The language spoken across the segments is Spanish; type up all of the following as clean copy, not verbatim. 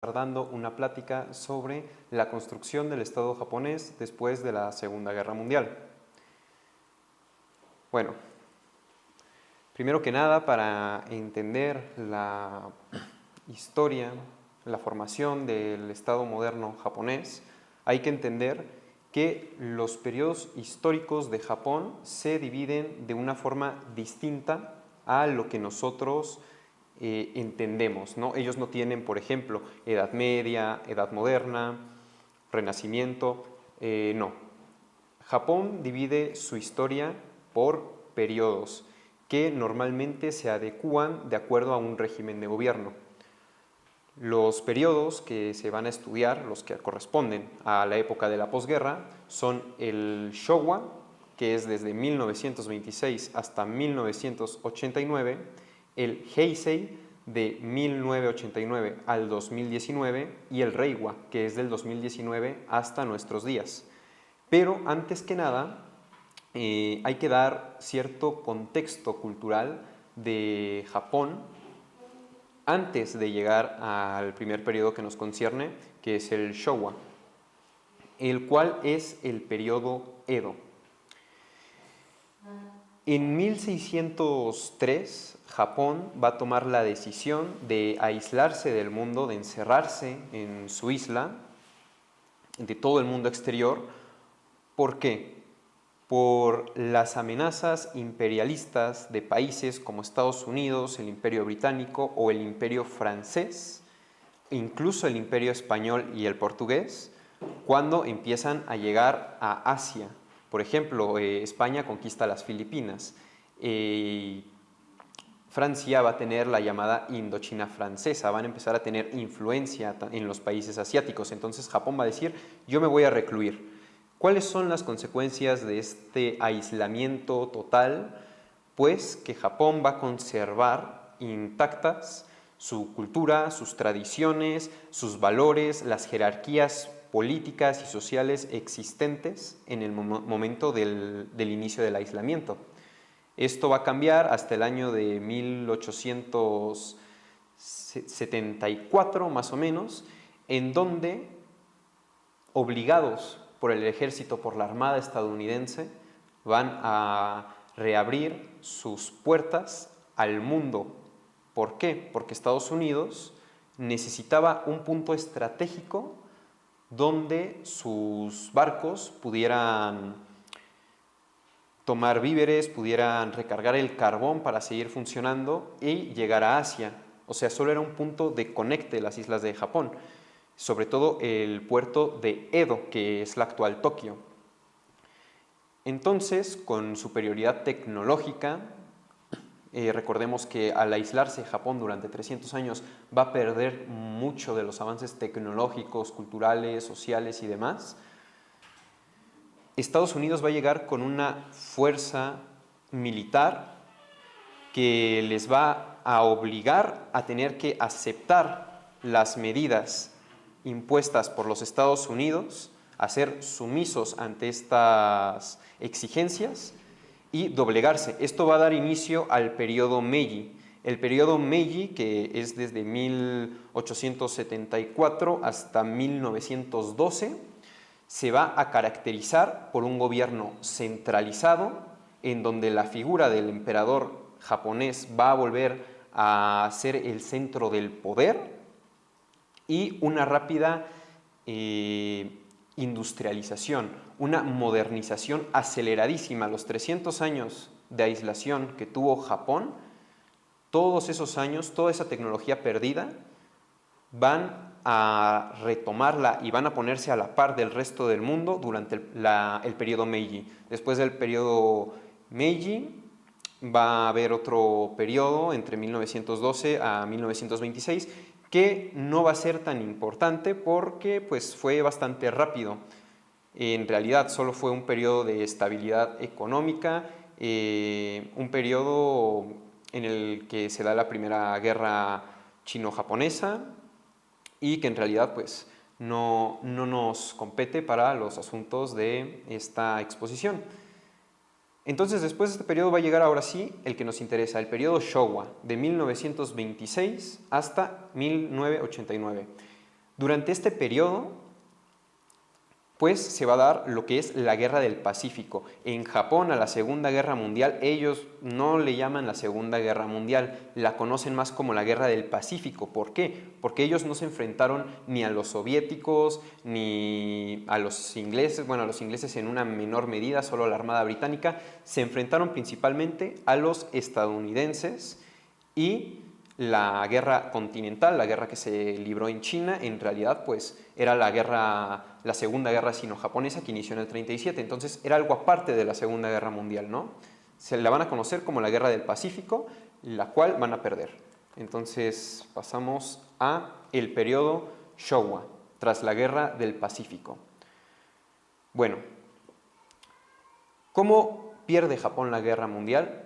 dando una plática sobre la construcción del Estado japonés después de la Segunda Guerra Mundial. Bueno, primero que nada, para entender la historia, la formación del Estado moderno japonés, hay que entender que los periodos históricos de Japón se dividen de una forma distinta a lo que nosotros entendemos, ¿no? Ellos no tienen, por ejemplo, Edad Media, Edad Moderna, Renacimiento, no. Japón divide su historia por periodos que normalmente se adecúan de acuerdo a un régimen de gobierno. Los periodos que se van a estudiar, los que corresponden a la época de la posguerra, son el Showa, que es desde 1926 hasta 1989, el Heisei, de 1989 al 2019, y el Reiwa, que es del 2019 hasta nuestros días. Pero antes que nada, hay que dar cierto contexto cultural de Japón antes de llegar al primer periodo que nos concierne, que es el Showa, el cual es el periodo Edo. En 1603, Japón va a tomar la decisión de aislarse del mundo, de encerrarse en su isla, de todo el mundo exterior. ¿Por qué? Por las amenazas imperialistas de países como Estados Unidos, el Imperio Británico o el Imperio Francés, incluso el Imperio Español y el Portugués, cuando empiezan a llegar a Asia. Por ejemplo, España conquista las Filipinas. Francia va a tener la llamada Indochina francesa, van a empezar a tener influencia en los países asiáticos. Entonces Japón va a decir, yo me voy a recluir. ¿Cuáles son las consecuencias de este aislamiento total? Pues que Japón va a conservar intactas su cultura, sus tradiciones, sus valores, las jerarquías políticas y sociales existentes en el momento del inicio del aislamiento. Esto va a cambiar hasta el año de 1874 más o menos, en donde, obligados por el ejército, por la armada estadounidense, van a reabrir sus puertas al mundo. ¿Por qué? Porque Estados Unidos necesitaba un punto estratégico donde sus barcos pudieran tomar víveres, pudieran recargar el carbón para seguir funcionando y llegar a Asia. O sea, solo era un punto de conecte de las islas de Japón, sobre todo el puerto de Edo, que es la actual Tokio. Entonces, con superioridad tecnológica, recordemos que al aislarse Japón durante 300 años va a perder mucho de los avances tecnológicos, culturales, sociales y demás. Estados Unidos va a llegar con una fuerza militar que les va a obligar a tener que aceptar las medidas impuestas por los Estados Unidos, a ser sumisos ante estas exigencias y doblegarse. Esto va a dar inicio al periodo Meiji. El periodo Meiji, que es desde 1874 hasta 1912, se va a caracterizar por un gobierno centralizado, en donde la figura del emperador japonés va a volver a ser el centro del poder, y una rápida industrialización, una modernización aceleradísima. Los 300 años de aislación que tuvo Japón, todos esos años, toda esa tecnología perdida, van a retomarla y van a ponerse a la par del resto del mundo durante el periodo Meiji. Después del periodo Meiji va a haber otro periodo entre 1912 a 1926 que no va a ser tan importante porque pues, fue bastante rápido. En realidad solo fue un periodo de estabilidad económica, un periodo en el que se da la primera guerra chino-japonesa y que en realidad pues, no nos compete para los asuntos de esta exposición. Entonces, después de este periodo va a llegar ahora sí el que nos interesa, el periodo Showa, de 1926 hasta 1989. Durante este periodo, pues se va a dar lo que es la Guerra del Pacífico. En Japón, a la Segunda Guerra Mundial, ellos no le llaman la Segunda Guerra Mundial, la conocen más como la Guerra del Pacífico. ¿Por qué? Porque ellos no se enfrentaron ni a los soviéticos, ni a los ingleses, bueno, a los ingleses en una menor medida, solo a la Armada Británica, se enfrentaron principalmente a los estadounidenses y la guerra continental, la guerra que se libró en China, en realidad pues era la Segunda Guerra Sino-Japonesa que inició en el 37, entonces era algo aparte de la Segunda Guerra Mundial, ¿no? Se la van a conocer como la Guerra del Pacífico, la cual van a perder. Entonces pasamos a el periodo Showa, tras la Guerra del Pacífico. Bueno, ¿cómo pierde Japón la Guerra Mundial?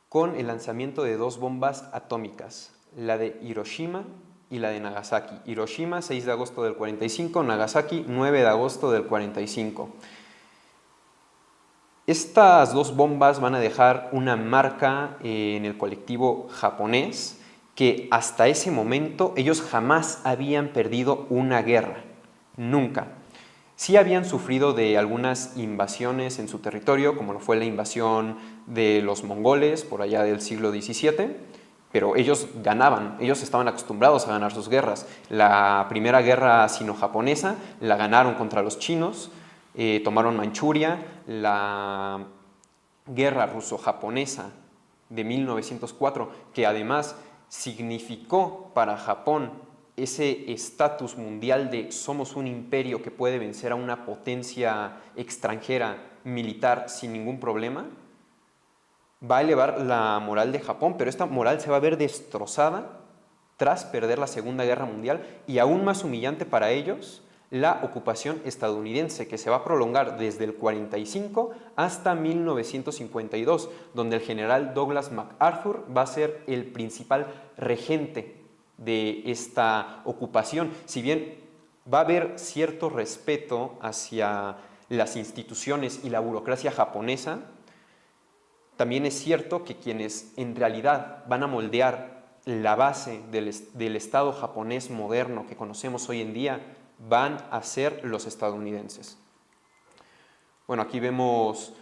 Con el lanzamiento de 2 bombas atómicas, la de Hiroshima y la de Nagasaki. Hiroshima, 6 de agosto del 45, Nagasaki, 9 de agosto del 45. Estas 2 bombas van a dejar una marca en el colectivo japonés que hasta ese momento ellos jamás habían perdido una guerra, nunca. Sí habían sufrido de algunas invasiones en su territorio, como lo fue la invasión de los mongoles por allá del siglo XVII, pero ellos ganaban, ellos estaban acostumbrados a ganar sus guerras. La primera guerra sino-japonesa la ganaron contra los chinos, tomaron Manchuria. La guerra ruso-japonesa de 1904, que además significó para Japón ese estatus mundial de somos un imperio que puede vencer a una potencia extranjera militar sin ningún problema, va a elevar la moral de Japón, pero esta moral se va a ver destrozada tras perder la Segunda Guerra Mundial y aún más humillante para ellos, la ocupación estadounidense, que se va a prolongar desde el 45 hasta 1952, donde el general Douglas MacArthur va a ser el principal regente de esta ocupación. Si bien va a haber cierto respeto hacia las instituciones y la burocracia japonesa, también es cierto que quienes en realidad van a moldear la base del Estado japonés moderno que conocemos hoy en día van a ser los estadounidenses. Bueno, aquí vemos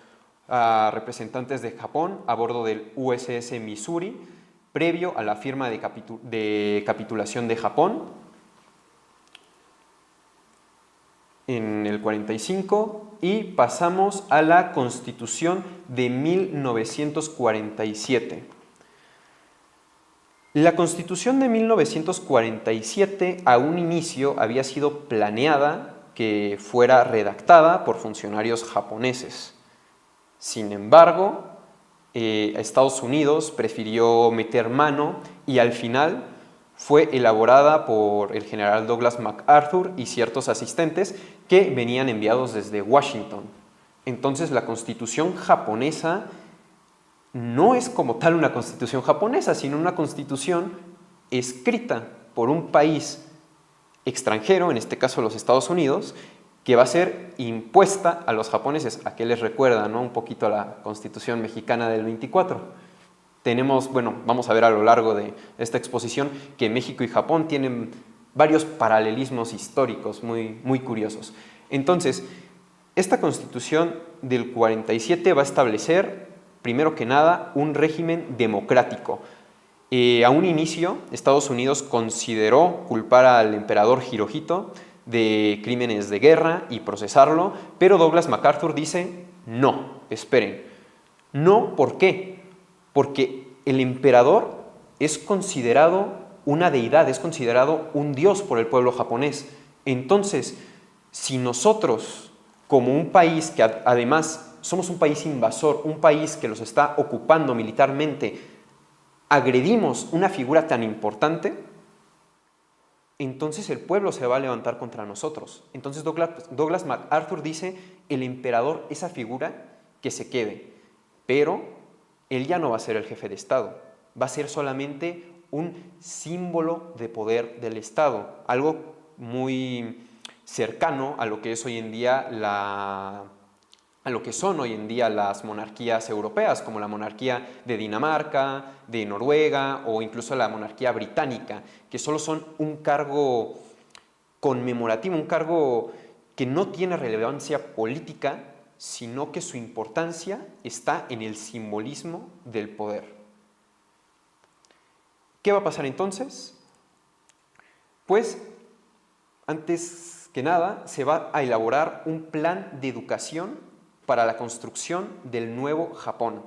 a representantes de Japón a bordo del USS Missouri, previo a la firma de capitulación de Japón en el 45, y pasamos a la Constitución de 1947. La Constitución de 1947 a un inicio había sido planeada que fuera redactada por funcionarios japoneses. Sin embargo, Estados Unidos prefirió meter mano y al final fue elaborada por el general Douglas MacArthur y ciertos asistentes que venían enviados desde Washington. Entonces la Constitución japonesa no es como tal una constitución japonesa, sino una constitución escrita por un país extranjero, en este caso los Estados Unidos, que va a ser impuesta a los japoneses. ¿A qué les recuerda, no? Un poquito a la Constitución mexicana del 24. Tenemos, bueno, vamos a ver a lo largo de esta exposición que México y Japón tienen varios paralelismos históricos muy curiosos. Entonces, esta Constitución del 47 va a establecer, primero que nada, un régimen democrático. A un inicio, Estados Unidos consideró culpar al emperador Hirohito de crímenes de guerra y procesarlo, pero Douglas MacArthur dice, no, esperen. No, ¿por qué? Porque el emperador es considerado una deidad, es considerado un dios por el pueblo japonés. Entonces, si nosotros, como un país que además somos un país invasor, un país que los está ocupando militarmente, agredimos una figura tan importante, entonces el pueblo se va a levantar contra nosotros. Entonces Douglas MacArthur dice, el emperador, esa figura, que se quede, pero él ya no va a ser el jefe de Estado, va a ser solamente un símbolo de poder del Estado, algo muy cercano a lo que es hoy en día a lo que son hoy en día las monarquías europeas, como la monarquía de Dinamarca, de Noruega o incluso la monarquía británica, que solo son un cargo conmemorativo, un cargo que no tiene relevancia política, sino que su importancia está en el simbolismo del poder. ¿Qué va a pasar entonces? Pues, antes que nada, se va a elaborar un plan de educación para la construcción del nuevo Japón.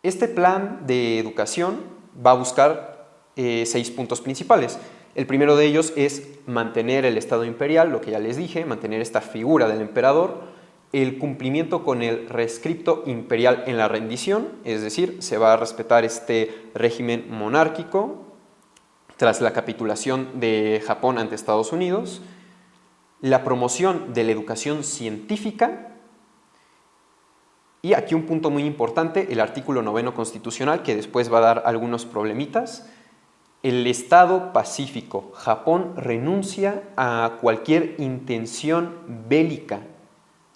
Este plan de educación va a buscar 6 puntos principales. El primero de ellos es mantener el Estado imperial, lo que ya les dije, mantener esta figura del emperador, el cumplimiento con el rescripto imperial en la rendición, es decir, se va a respetar este régimen monárquico tras la capitulación de Japón ante Estados Unidos, la promoción de la educación científica, y aquí un punto muy importante, el artículo 9 constitucional, que después va a dar algunos problemitas. El Estado pacífico. Japón renuncia a cualquier intención bélica,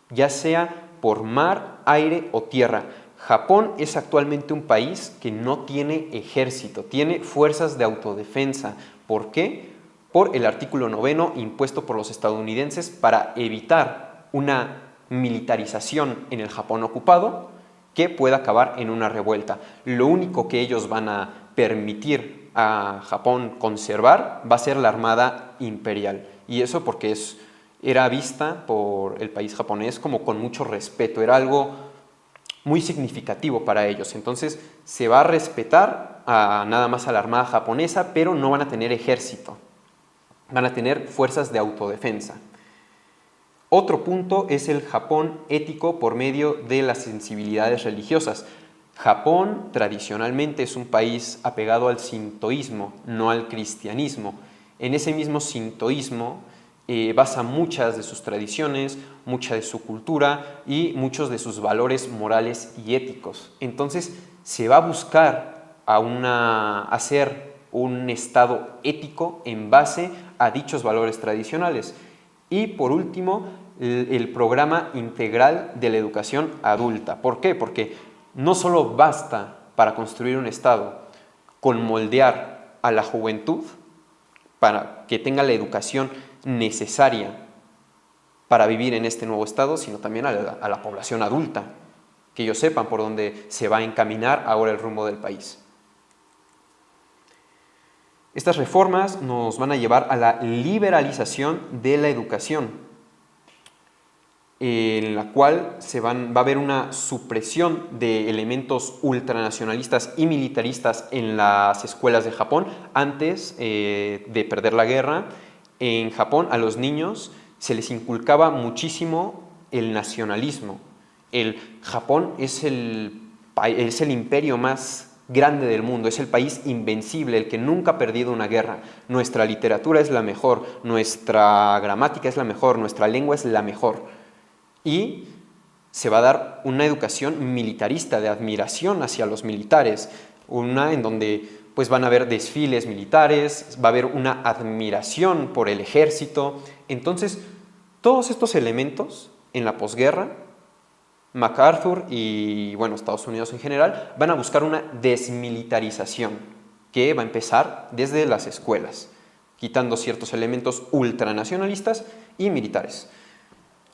ya sea por mar, aire o tierra. Japón es actualmente un país que no tiene ejército, tiene fuerzas de autodefensa. ¿Por qué? Por el artículo 9 impuesto por los estadounidenses para evitar una militarización en el Japón ocupado que pueda acabar en una revuelta. Lo único que ellos van a permitir a Japón conservar va a ser la Armada Imperial. Y eso porque era vista por el país japonés como con mucho respeto, era algo muy significativo para ellos. Entonces se va a respetar nada más a la Armada japonesa, pero no van a tener ejército, van a tener fuerzas de autodefensa. Otro punto es el Japón ético por medio de las sensibilidades religiosas. Japón tradicionalmente es un país apegado al sintoísmo, no al cristianismo. En ese mismo sintoísmo basa muchas de sus tradiciones, mucha de su cultura y muchos de sus valores morales y éticos. Entonces se va a buscar hacer un estado ético en base a dichos valores tradicionales. Y por último, el programa integral de la educación adulta. ¿Por qué? Porque no solo basta para construir un Estado con moldear a la juventud para que tenga la educación necesaria para vivir en este nuevo Estado, sino también a la población adulta, que ellos sepan por dónde se va a encaminar ahora el rumbo del país. Estas reformas nos van a llevar a la liberalización de la educación, en la cual va a haber una supresión de elementos ultranacionalistas y militaristas en las escuelas de Japón. Antes de perder la guerra, en Japón a los niños se les inculcaba muchísimo el nacionalismo. Japón es el imperio más grande del mundo, es el país invencible, el que nunca ha perdido una guerra. Nuestra literatura es la mejor, nuestra gramática es la mejor, nuestra lengua es la mejor. Y se va a dar una educación militarista, de admiración hacia los militares, una en donde pues van a haber desfiles militares, va a haber una admiración por el ejército. Entonces, todos estos elementos en la posguerra, MacArthur y Estados Unidos en general van a buscar una desmilitarización que va a empezar desde las escuelas, quitando ciertos elementos ultranacionalistas y militares.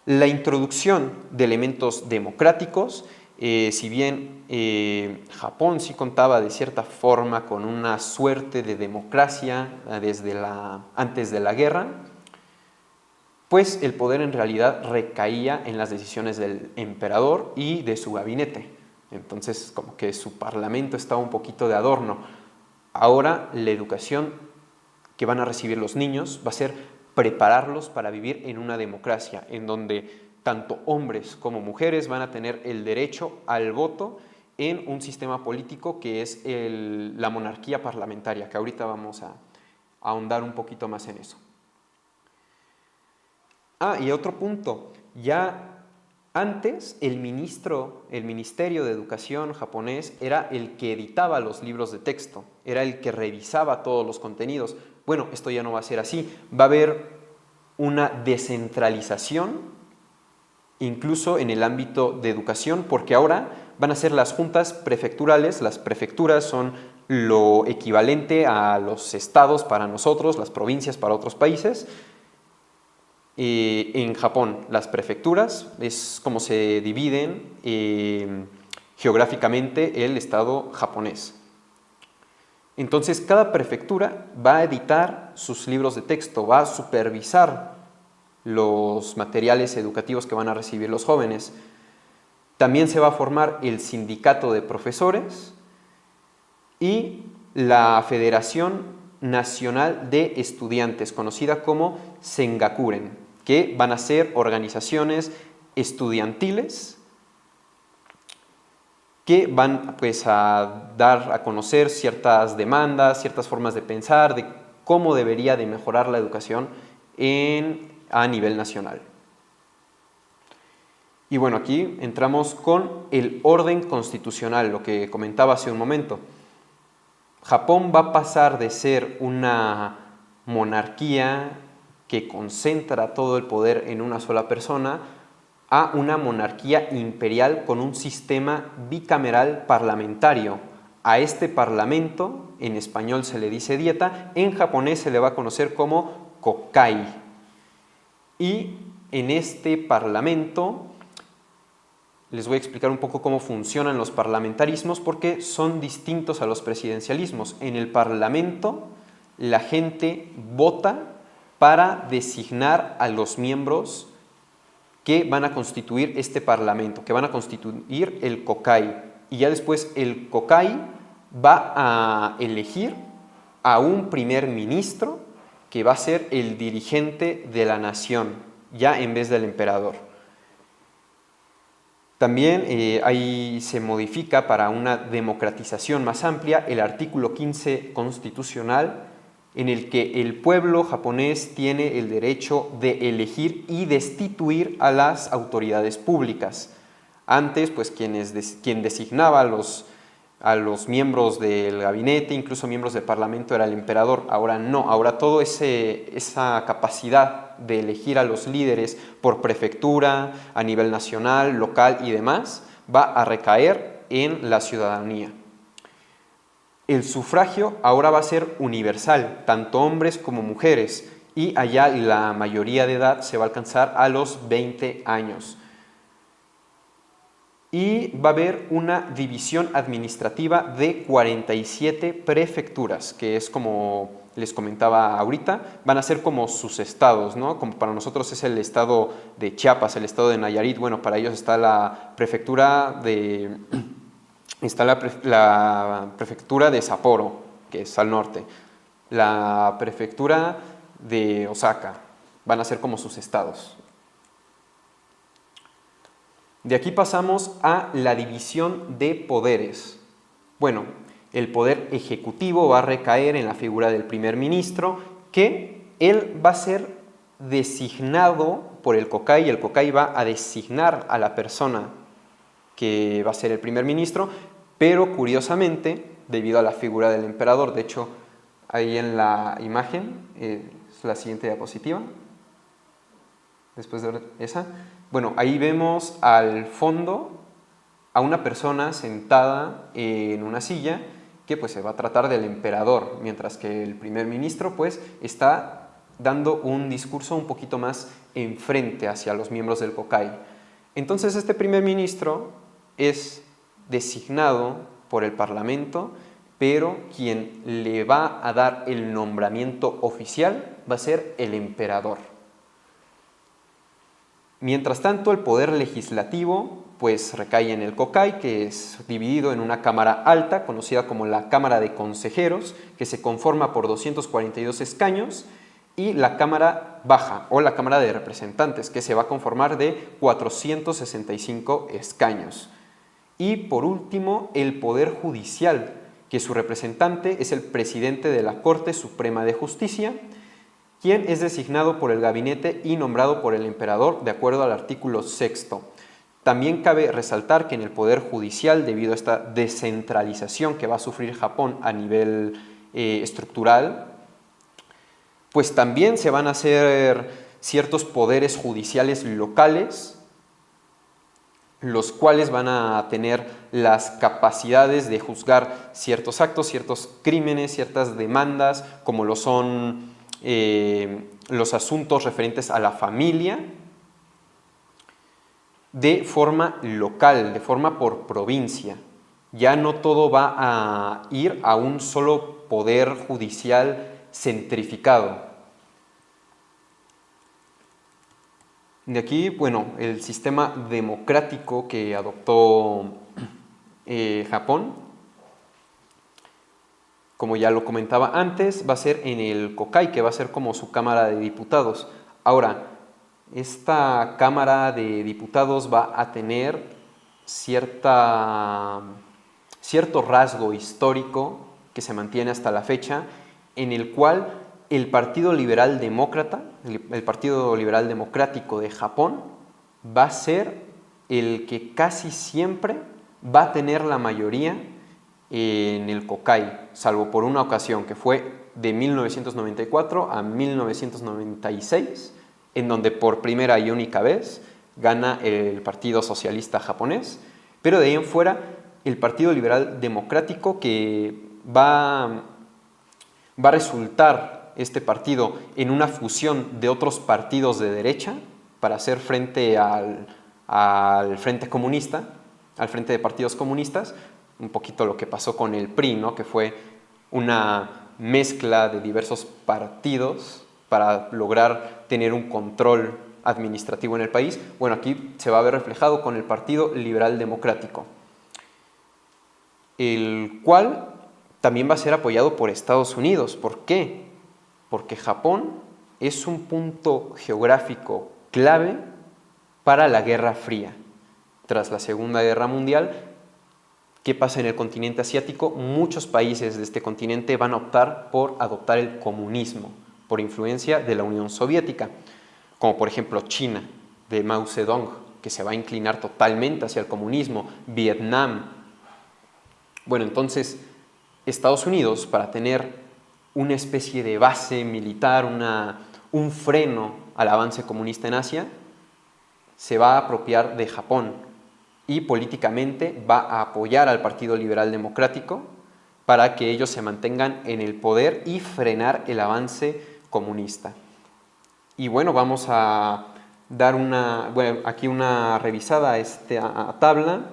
La introducción de elementos democráticos, si bien Japón sí contaba de cierta forma con una suerte de democracia antes de la guerra, pues el poder en realidad recaía en las decisiones del emperador y de su gabinete. Entonces, como que su parlamento estaba un poquito de adorno. Ahora, la educación que van a recibir los niños va a ser prepararlos para vivir en una democracia, en donde tanto hombres como mujeres van a tener el derecho al voto en un sistema político que es la monarquía parlamentaria, que ahorita vamos a ahondar un poquito más en eso. Y otro punto, ya antes el Ministerio de Educación japonés era el que editaba los libros de texto, era el que revisaba todos los contenidos. Bueno, esto ya no va a ser así, va a haber una descentralización incluso en el ámbito de educación, porque ahora van a ser las juntas prefecturales. Las prefecturas son lo equivalente a los estados para nosotros, las provincias para otros países. en Japón. Las prefecturas es como se dividen geográficamente el estado japonés. Entonces, cada prefectura va a editar sus libros de texto, va a supervisar los materiales educativos que van a recibir los jóvenes. También se va a formar el sindicato de profesores y la Federación Nacional de Estudiantes, conocida como Sengakuren, que van a ser organizaciones estudiantiles que van pues, a dar a conocer ciertas demandas, ciertas formas de pensar, de cómo debería de mejorar la educación a nivel nacional. Y bueno, aquí entramos con el orden constitucional, lo que comentaba hace un momento. Japón va a pasar de ser una monarquía que concentra todo el poder en una sola persona a una monarquía imperial con un sistema bicameral parlamentario. A este parlamento, en español se le dice dieta, en japonés se le va a conocer como kokai. Y en este parlamento les voy a explicar un poco cómo funcionan los parlamentarismos porque son distintos a los presidencialismos. En el parlamento la gente vota para designar a los miembros que van a constituir este parlamento, que van a constituir el kokai. Y ya después el kokai va a elegir a un primer ministro que va a ser el dirigente de la nación, ya en vez del emperador. También ahí se modifica para una democratización más amplia el artículo 15 constitucional, en el que el pueblo japonés tiene el derecho de elegir y destituir a las autoridades públicas. Antes, pues quien designaba a los miembros del gabinete, incluso miembros del parlamento, era el emperador. Ahora no, ahora toda esa capacidad de elegir a los líderes por prefectura, a nivel nacional, local y demás, va a recaer en la ciudadanía. El sufragio ahora va a ser universal, tanto hombres como mujeres, y allá la mayoría de edad se va a alcanzar a los 20 años. Y va a haber una división administrativa de 47 prefecturas, que es como les comentaba ahorita, van a ser como sus estados, ¿no? Como para nosotros es el estado de Chiapas, el estado de Nayarit, bueno, para ellos está la prefectura de... Está la prefectura de Sapporo, que es al norte, la prefectura de Osaka, van a ser como sus estados. De aquí pasamos a la división de poderes. Bueno, el poder ejecutivo va a recaer en la figura del primer ministro, que él va a ser designado por el kokai, y el kokai va a designar a la persona que va a ser el primer ministro, pero curiosamente, debido a la figura del emperador, de hecho, ahí en la imagen, es la siguiente diapositiva, después de esa, bueno, ahí vemos al fondo a una persona sentada en una silla que pues se va a tratar del emperador, mientras que el primer ministro pues está dando un discurso un poquito más enfrente hacia los miembros del kokai. Entonces este primer ministro es designado por el parlamento, pero quien le va a dar el nombramiento oficial va a ser el emperador. Mientras tanto, el poder legislativo pues recae en el kokai, que es dividido en una cámara alta, conocida como la Cámara de Consejeros, que se conforma por 242 escaños, y la Cámara Baja, o la Cámara de Representantes, que se va a conformar de 465 escaños. Y por último, el Poder Judicial, que su representante es el presidente de la Corte Suprema de Justicia, quien es designado por el gabinete y nombrado por el emperador de acuerdo al artículo 6. También cabe resaltar que en el Poder Judicial, debido a esta descentralización que va a sufrir Japón a nivel estructural, pues también se van a hacer ciertos poderes judiciales locales, los cuales van a tener las capacidades de juzgar ciertos actos, ciertos crímenes, ciertas demandas, como lo son los asuntos referentes a la familia de forma local, de forma por provincia. Ya no todo va a ir a un solo poder judicial centrificado. De aquí, bueno, el sistema democrático que adoptó Japón, como ya lo comentaba antes, va a ser en el Kokai, que va a ser como su Cámara de Diputados. Ahora, esta Cámara de Diputados va a tener cierto rasgo histórico que se mantiene hasta la fecha, en el cual el Partido Liberal Demócrata, el Partido Liberal Democrático de Japón, va a ser el que casi siempre va a tener la mayoría en el Kokai, salvo por una ocasión que fue de 1994 a 1996, en donde por primera y única vez gana el Partido Socialista Japonés, pero de ahí en fuera el Partido Liberal Democrático, que va a resultar este partido en una fusión de otros partidos de derecha para hacer frente al Frente Comunista, al Frente de Partidos Comunistas, un poquito lo que pasó con el PRI, ¿no? Que fue una mezcla de diversos partidos para lograr tener un control administrativo en el país. Bueno, aquí se va a ver reflejado con el Partido Liberal Democrático, el cual también va a ser apoyado por Estados Unidos. ¿Por qué? Porque Japón es un punto geográfico clave para la Guerra Fría. Tras la Segunda Guerra Mundial, ¿qué pasa en el continente asiático? Muchos países de este continente van a optar por adoptar el comunismo por influencia de la Unión Soviética, como por ejemplo China, de Mao Zedong, que se va a inclinar totalmente hacia el comunismo, Vietnam. Bueno, entonces Estados Unidos, para tener una especie de base militar, un freno al avance comunista en Asia, se va a apropiar de Japón y políticamente va a apoyar al Partido Liberal Democrático para que ellos se mantengan en el poder y frenar el avance comunista. Y bueno, vamos a dar aquí una revisada a esta tabla.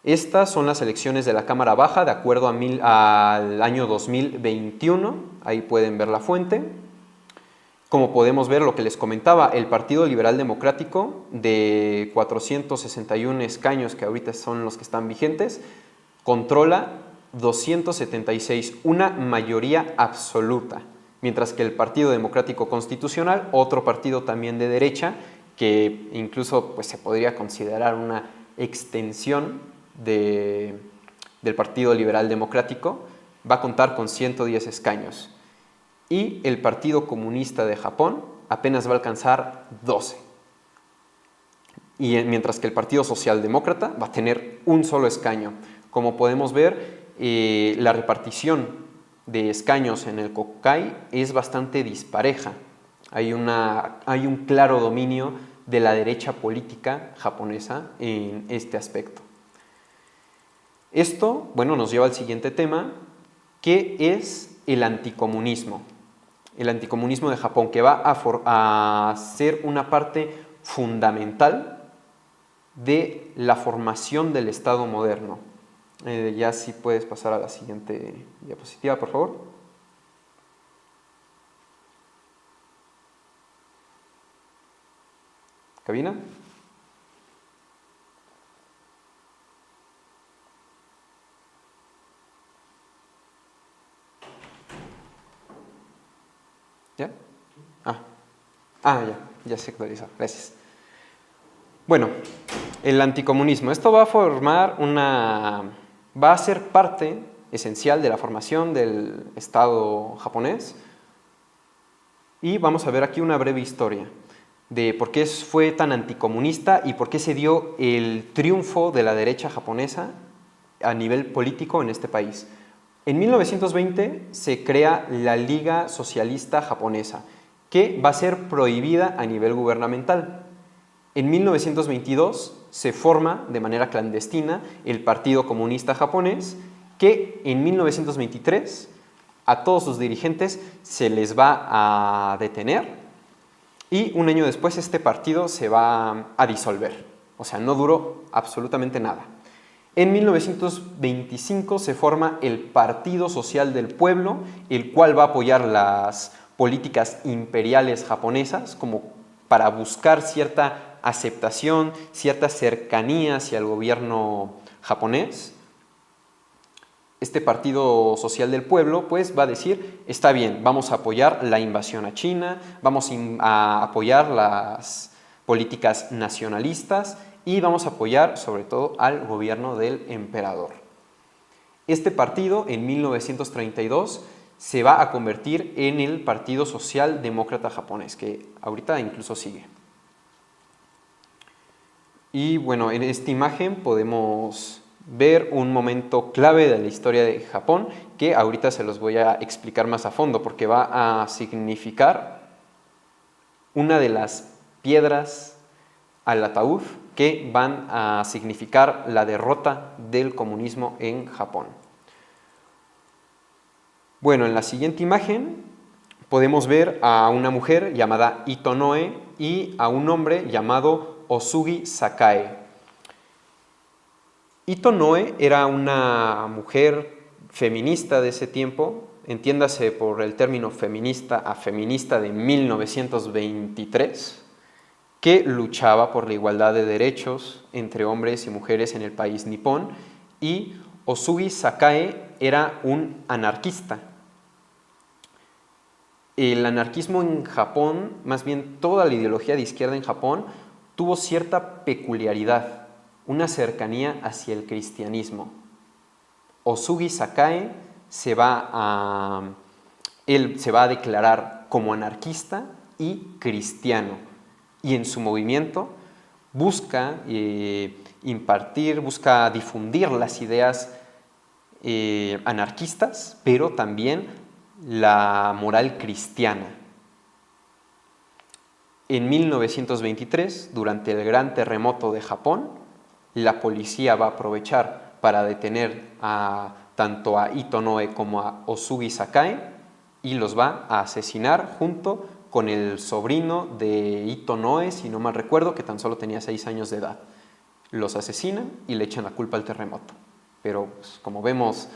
Estas son las elecciones de la Cámara Baja de acuerdo al año 2021. Ahí pueden ver la fuente. Como podemos ver, lo que les comentaba, el Partido Liberal Democrático, de 461 escaños, que ahorita son los que están vigentes, controla 276, una mayoría absoluta. Mientras que el Partido Democrático Constitucional, otro partido también de derecha, que incluso pues, se podría considerar una extensión del Partido Liberal Democrático, va a contar con 110 escaños. Y el Partido Comunista de Japón apenas va a alcanzar 12. Y mientras que el Partido Socialdemócrata va a tener un solo escaño. Como podemos ver, la repartición de escaños en el Kokai es bastante dispareja. Hay un claro dominio de la derecha política japonesa en este aspecto. Esto, bueno, nos lleva al siguiente tema, que es el anticomunismo. El anticomunismo de Japón, que va a ser una parte fundamental de la formación del Estado moderno. Ya si puedes pasar a la siguiente diapositiva, por favor. ¿Cabina? ¿Ya? Ya se actualizó, gracias. Bueno, el anticomunismo. Esto va a ser parte esencial de la formación del Estado japonés. Y vamos a ver aquí una breve historia de por qué fue tan anticomunista y por qué se dio el triunfo de la derecha japonesa a nivel político en este país. En 1920 se crea la Liga Socialista Japonesa, que va a ser prohibida a nivel gubernamental. En 1922 se forma de manera clandestina el Partido Comunista Japonés, que en 1923 A todos sus dirigentes se les va a detener y un año después este partido se va a disolver. O sea, no duró absolutamente nada. En 1925 se forma el Partido Social del Pueblo, el cual va a apoyar las políticas imperiales japonesas como para buscar cierta aceptación, cierta cercanía hacia el gobierno japonés. Este Partido Social del Pueblo pues va a decir, está bien, vamos a apoyar la invasión a China, vamos a apoyar las políticas nacionalistas y vamos a apoyar sobre todo al gobierno del emperador. Este partido en 1932 se va a convertir en el Partido Socialdemócrata Japonés, que ahorita incluso sigue. Y bueno, en esta imagen podemos ver un momento clave de la historia de Japón que ahorita se los voy a explicar más a fondo porque va a significar una de las piedras al ataúd que van a significar la derrota del comunismo en Japón. Bueno, en la siguiente imagen podemos ver a una mujer llamada Ito Noe y a un hombre llamado Osugi Sakae. Ito Noe era una mujer feminista de ese tiempo, entiéndase por el término feminista a feminista de 1923, que luchaba por la igualdad de derechos entre hombres y mujeres en el país nipón, y Osugi Sakae era un anarquista. El anarquismo en Japón, más bien toda la ideología de izquierda en Japón, tuvo cierta peculiaridad, una cercanía hacia el cristianismo. Osugi Sakae él se va a declarar como anarquista y cristiano, y en su movimiento busca busca difundir las ideas anarquistas, pero también la moral cristiana. En 1923, durante el gran terremoto de Japón, la policía va a aprovechar para detener tanto a Ito Noe como a Osugi Sakae y los va a asesinar junto con el sobrino de Ito Noe, si no mal recuerdo, que tan solo tenía 6 años de edad. Los asesinan y le echan la culpa al terremoto. Pero pues, como vemos,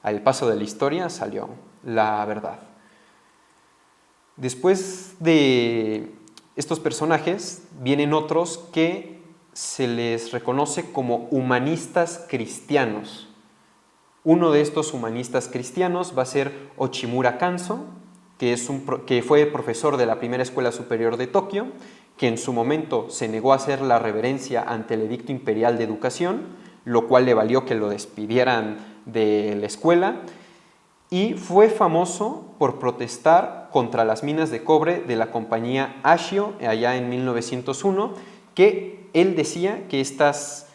al paso de la historia salió la verdad. Después de estos personajes vienen otros que se les reconoce como humanistas cristianos. Uno de estos humanistas cristianos va a ser Ochimura Kanzo, que fue profesor de la primera escuela superior de Tokio, que en su momento se negó a hacer la reverencia ante el edicto imperial de educación, lo cual le valió que lo despidieran de la escuela, y fue famoso por protestar contra las minas de cobre de la compañía Ashio allá en 1901, que él decía que estas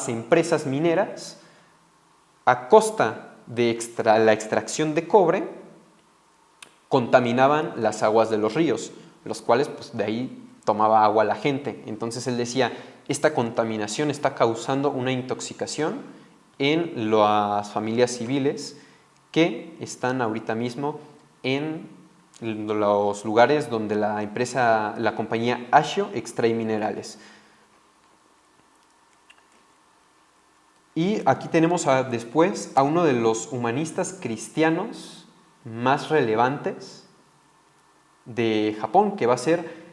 empresas mineras, a costa de la extracción de cobre, contaminaban las aguas de los ríos, los cuales pues, de ahí tomaba agua la gente. Entonces él decía, esta contaminación está causando una intoxicación en las familias civiles que están ahorita mismo en los lugares donde la compañía Ashio extrae minerales. Y aquí tenemos después a uno de los humanistas cristianos más relevantes de Japón, que va a ser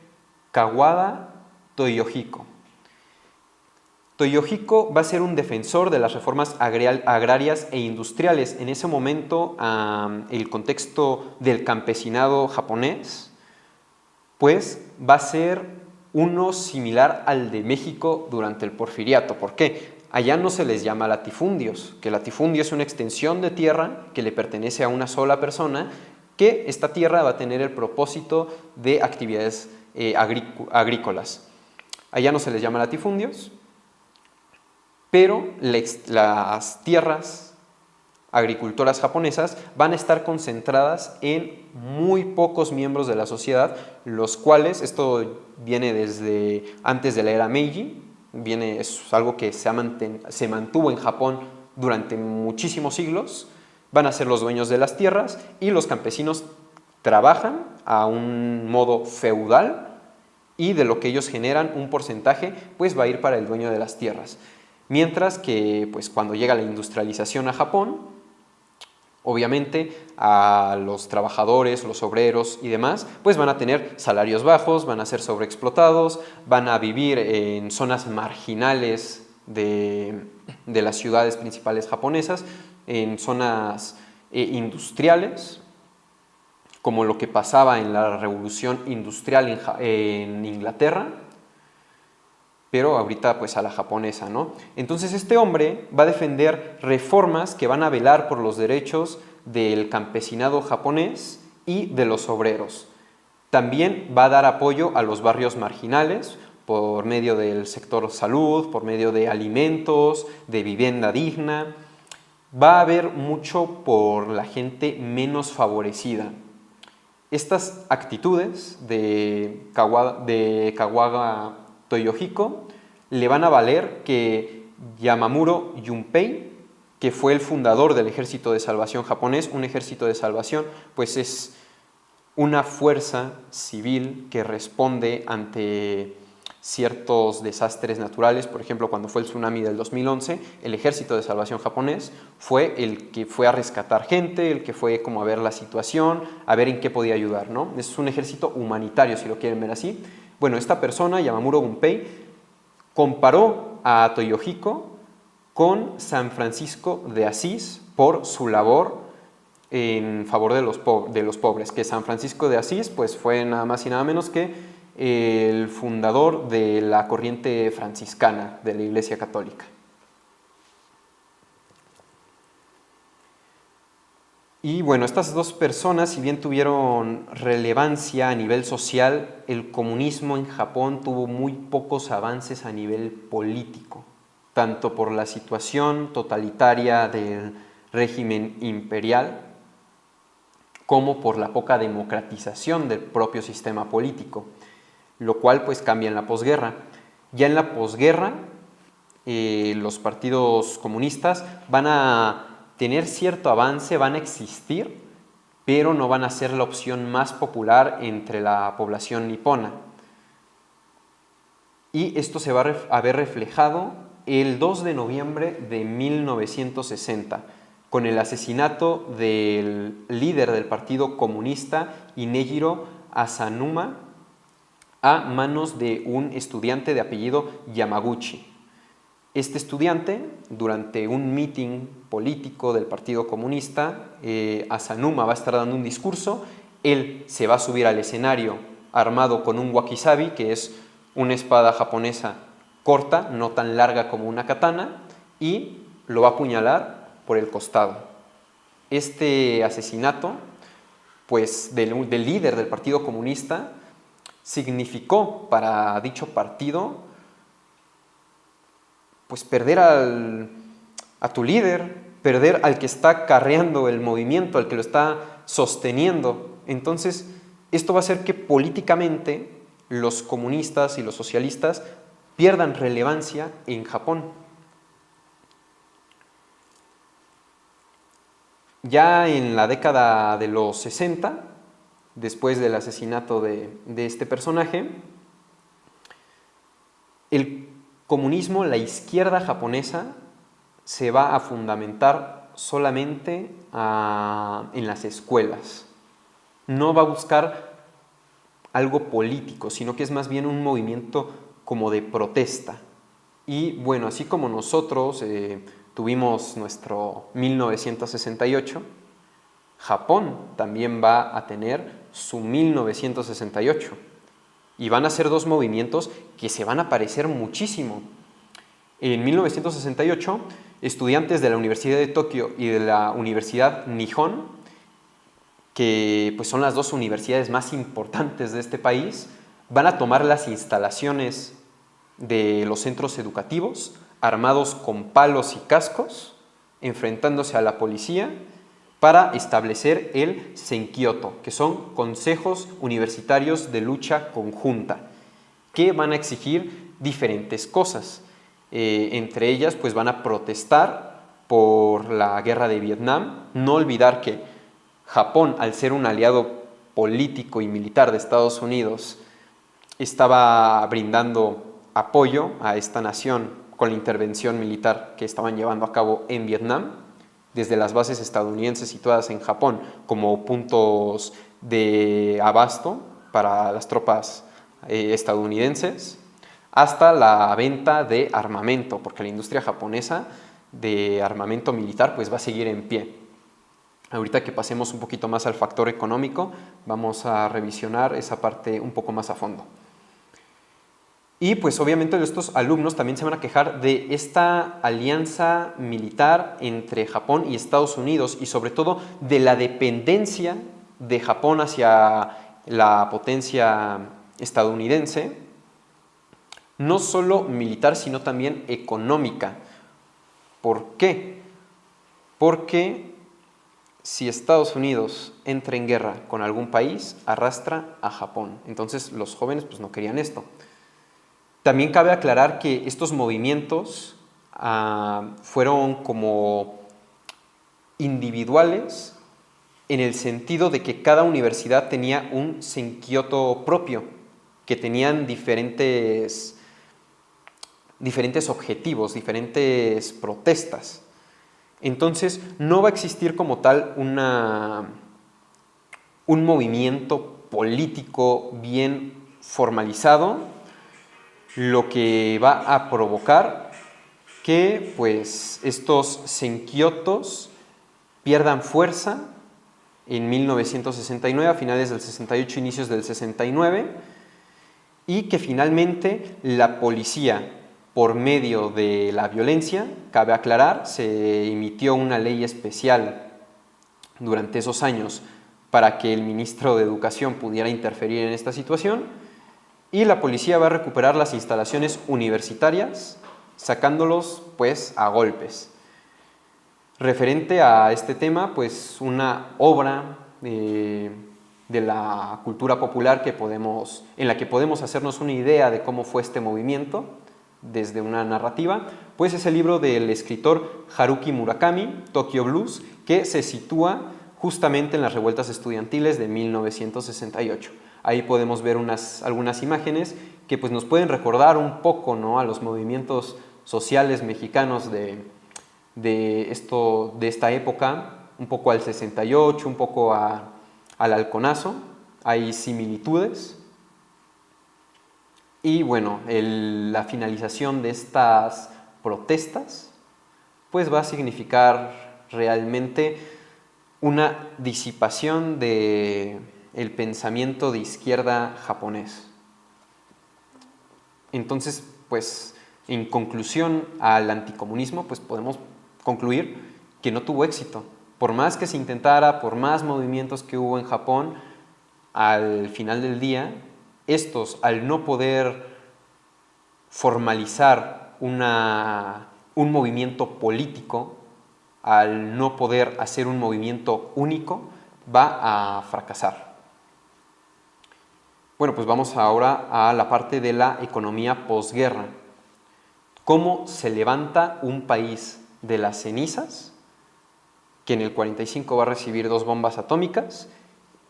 Kawada Toyohiko. Toyohiko va a ser un defensor de las reformas agrarias e industriales. En ese momento, el contexto del campesinado japonés, pues va a ser uno similar al de México durante el Porfiriato. ¿Por qué? Allá no se les llama latifundios, que latifundio es una extensión de tierra que le pertenece a una sola persona, que esta tierra va a tener el propósito de actividades agrícolas. Allá no se les llama latifundios, pero las tierras agricultoras japonesas van a estar concentradas en muy pocos miembros de la sociedad, los cuales, esto viene desde antes de la era Meiji, es algo que se mantuvo en Japón durante muchísimos siglos, van a ser los dueños de las tierras y los campesinos trabajan a un modo feudal y de lo que ellos generan un porcentaje pues va a ir para el dueño de las tierras. Mientras que pues cuando llega la industrialización a Japón, obviamente a los trabajadores, los obreros y demás, pues van a tener salarios bajos, van a ser sobreexplotados, van a vivir en zonas marginales de las ciudades principales japonesas, en zonas industriales, como lo que pasaba en la revolución industrial en Inglaterra, pero ahorita pues a la japonesa, ¿no? Entonces este hombre va a defender reformas que van a velar por los derechos del campesinado japonés y de los obreros. También va a dar apoyo a los barrios marginales por medio del sector salud, por medio de alimentos, de vivienda digna. Va a haber mucho por la gente menos favorecida. Estas actitudes de Kawada Toyohiko le van a valer que Yamamuro Junpei, que fue el fundador del Ejército de Salvación japonés, un ejército de salvación pues es una fuerza civil que responde ante ciertos desastres naturales. Por ejemplo, cuando fue el tsunami del 2011, el Ejército de Salvación japonés fue el que fue a rescatar gente, el que fue como a ver la situación, a ver en qué podía ayudar, ¿no? Es un ejército humanitario, si lo quieren ver así. Bueno, esta persona, Yamamuro Gunpei, comparó a Toyohiko con San Francisco de Asís por su labor en favor de los pobres, que San Francisco de Asís pues, fue nada más y nada menos que el fundador de la corriente franciscana de la Iglesia Católica. Y bueno, estas dos personas, si bien tuvieron relevancia a nivel social, el comunismo en Japón tuvo muy pocos avances a nivel político, tanto por la situación totalitaria del régimen imperial, como por la poca democratización del propio sistema político, lo cual pues cambia en la posguerra. Ya en la posguerra, los partidos comunistas van a tener cierto avance, van a existir, pero no van a ser la opción más popular entre la población nipona. Y esto se va a ver reflejado el 2 de noviembre de 1960, con el asesinato del líder del Partido Comunista, Inejiro Asanuma, a manos de un estudiante de apellido Yamaguchi. Este estudiante, durante un meeting político del Partido Comunista, Asanuma va a estar dando un discurso, él se va a subir al escenario armado con un wakizabi, que es una espada japonesa corta, no tan larga como una katana, y lo va a apuñalar por el costado. Este asesinato, pues, del líder del Partido Comunista significó para dicho partido pues perder a tu líder, perder al que está carreando el movimiento, al que lo está sosteniendo. Entonces, esto va a hacer que políticamente los comunistas y los socialistas pierdan relevancia en Japón. Ya en la década de los 60, después del asesinato de este personaje, el comunismo, la izquierda japonesa, se va a fundamentar solamente en las escuelas. No va a buscar algo político, sino que es más bien un movimiento como de protesta. Y bueno, así como nosotros tuvimos nuestro 1968, Japón también va a tener su 1968. Y van a ser dos movimientos que se van a parecer muchísimo. En 1968, estudiantes de la Universidad de Tokio y de la Universidad Nihon, que pues son las dos universidades más importantes de este país, van a tomar las instalaciones de los centros educativos, armados con palos y cascos, enfrentándose a la policía, para establecer el Senkyoto, que son consejos universitarios de lucha conjunta, que van a exigir diferentes cosas. Entre ellas, pues van a protestar por la guerra de Vietnam. No olvidar que Japón, al ser un aliado político y militar de Estados Unidos, estaba brindando apoyo a esta nación con la intervención militar que estaban llevando a cabo en Vietnam, desde las bases estadounidenses situadas en Japón como puntos de abasto para las tropas estadounidenses, hasta la venta de armamento, porque la industria japonesa de armamento militar pues va a seguir en pie. Ahorita que pasemos un poquito más al factor económico, vamos a revisionar esa parte un poco más a fondo. Y pues obviamente estos alumnos también se van a quejar de esta alianza militar entre Japón y Estados Unidos y sobre todo de la dependencia de Japón hacia la potencia estadounidense, no solo militar sino también económica. ¿Por qué? Porque si Estados Unidos entra en guerra con algún país, arrastra a Japón. Entonces los jóvenes pues no querían esto. También cabe aclarar que estos movimientos fueron como individuales en el sentido de que cada universidad tenía un senkyoto propio, que tenían diferentes objetivos, diferentes protestas. Entonces, no va a existir como tal un movimiento político bien formalizado, lo que va a provocar que pues, estos senkyotos pierdan fuerza en 1969, a finales del 68, inicios del 69, y que finalmente la policía, por medio de la violencia, cabe aclarar, se emitió una ley especial durante esos años para que el ministro de Educación pudiera interferir en esta situación, y la policía va a recuperar las instalaciones universitarias, sacándolos pues a golpes. Referente a este tema, pues una obra de la cultura popular en la que podemos hacernos una idea de cómo fue este movimiento desde una narrativa, pues es el libro del escritor Haruki Murakami, Tokyo Blues, que se sitúa justamente en las revueltas estudiantiles de 1968. Ahí podemos ver algunas imágenes que pues, nos pueden recordar un poco, ¿no?, a los movimientos sociales mexicanos de esta época, un poco al 68, un poco al halconazo. Hay similitudes. Y bueno, la finalización de estas protestas pues va a significar realmente una disipación del pensamiento de izquierda japonés. Entonces, pues en conclusión al anticomunismo, pues podemos concluir que no tuvo éxito. Por más que se intentara, por más movimientos que hubo en Japón, al final del día, estos, al no poder formalizar un movimiento político, al no poder hacer un movimiento único, va a fracasar. Bueno, pues vamos ahora a la parte de la economía posguerra. ¿Cómo se levanta un país de las cenizas, que en el 45 va a recibir 2 bombas atómicas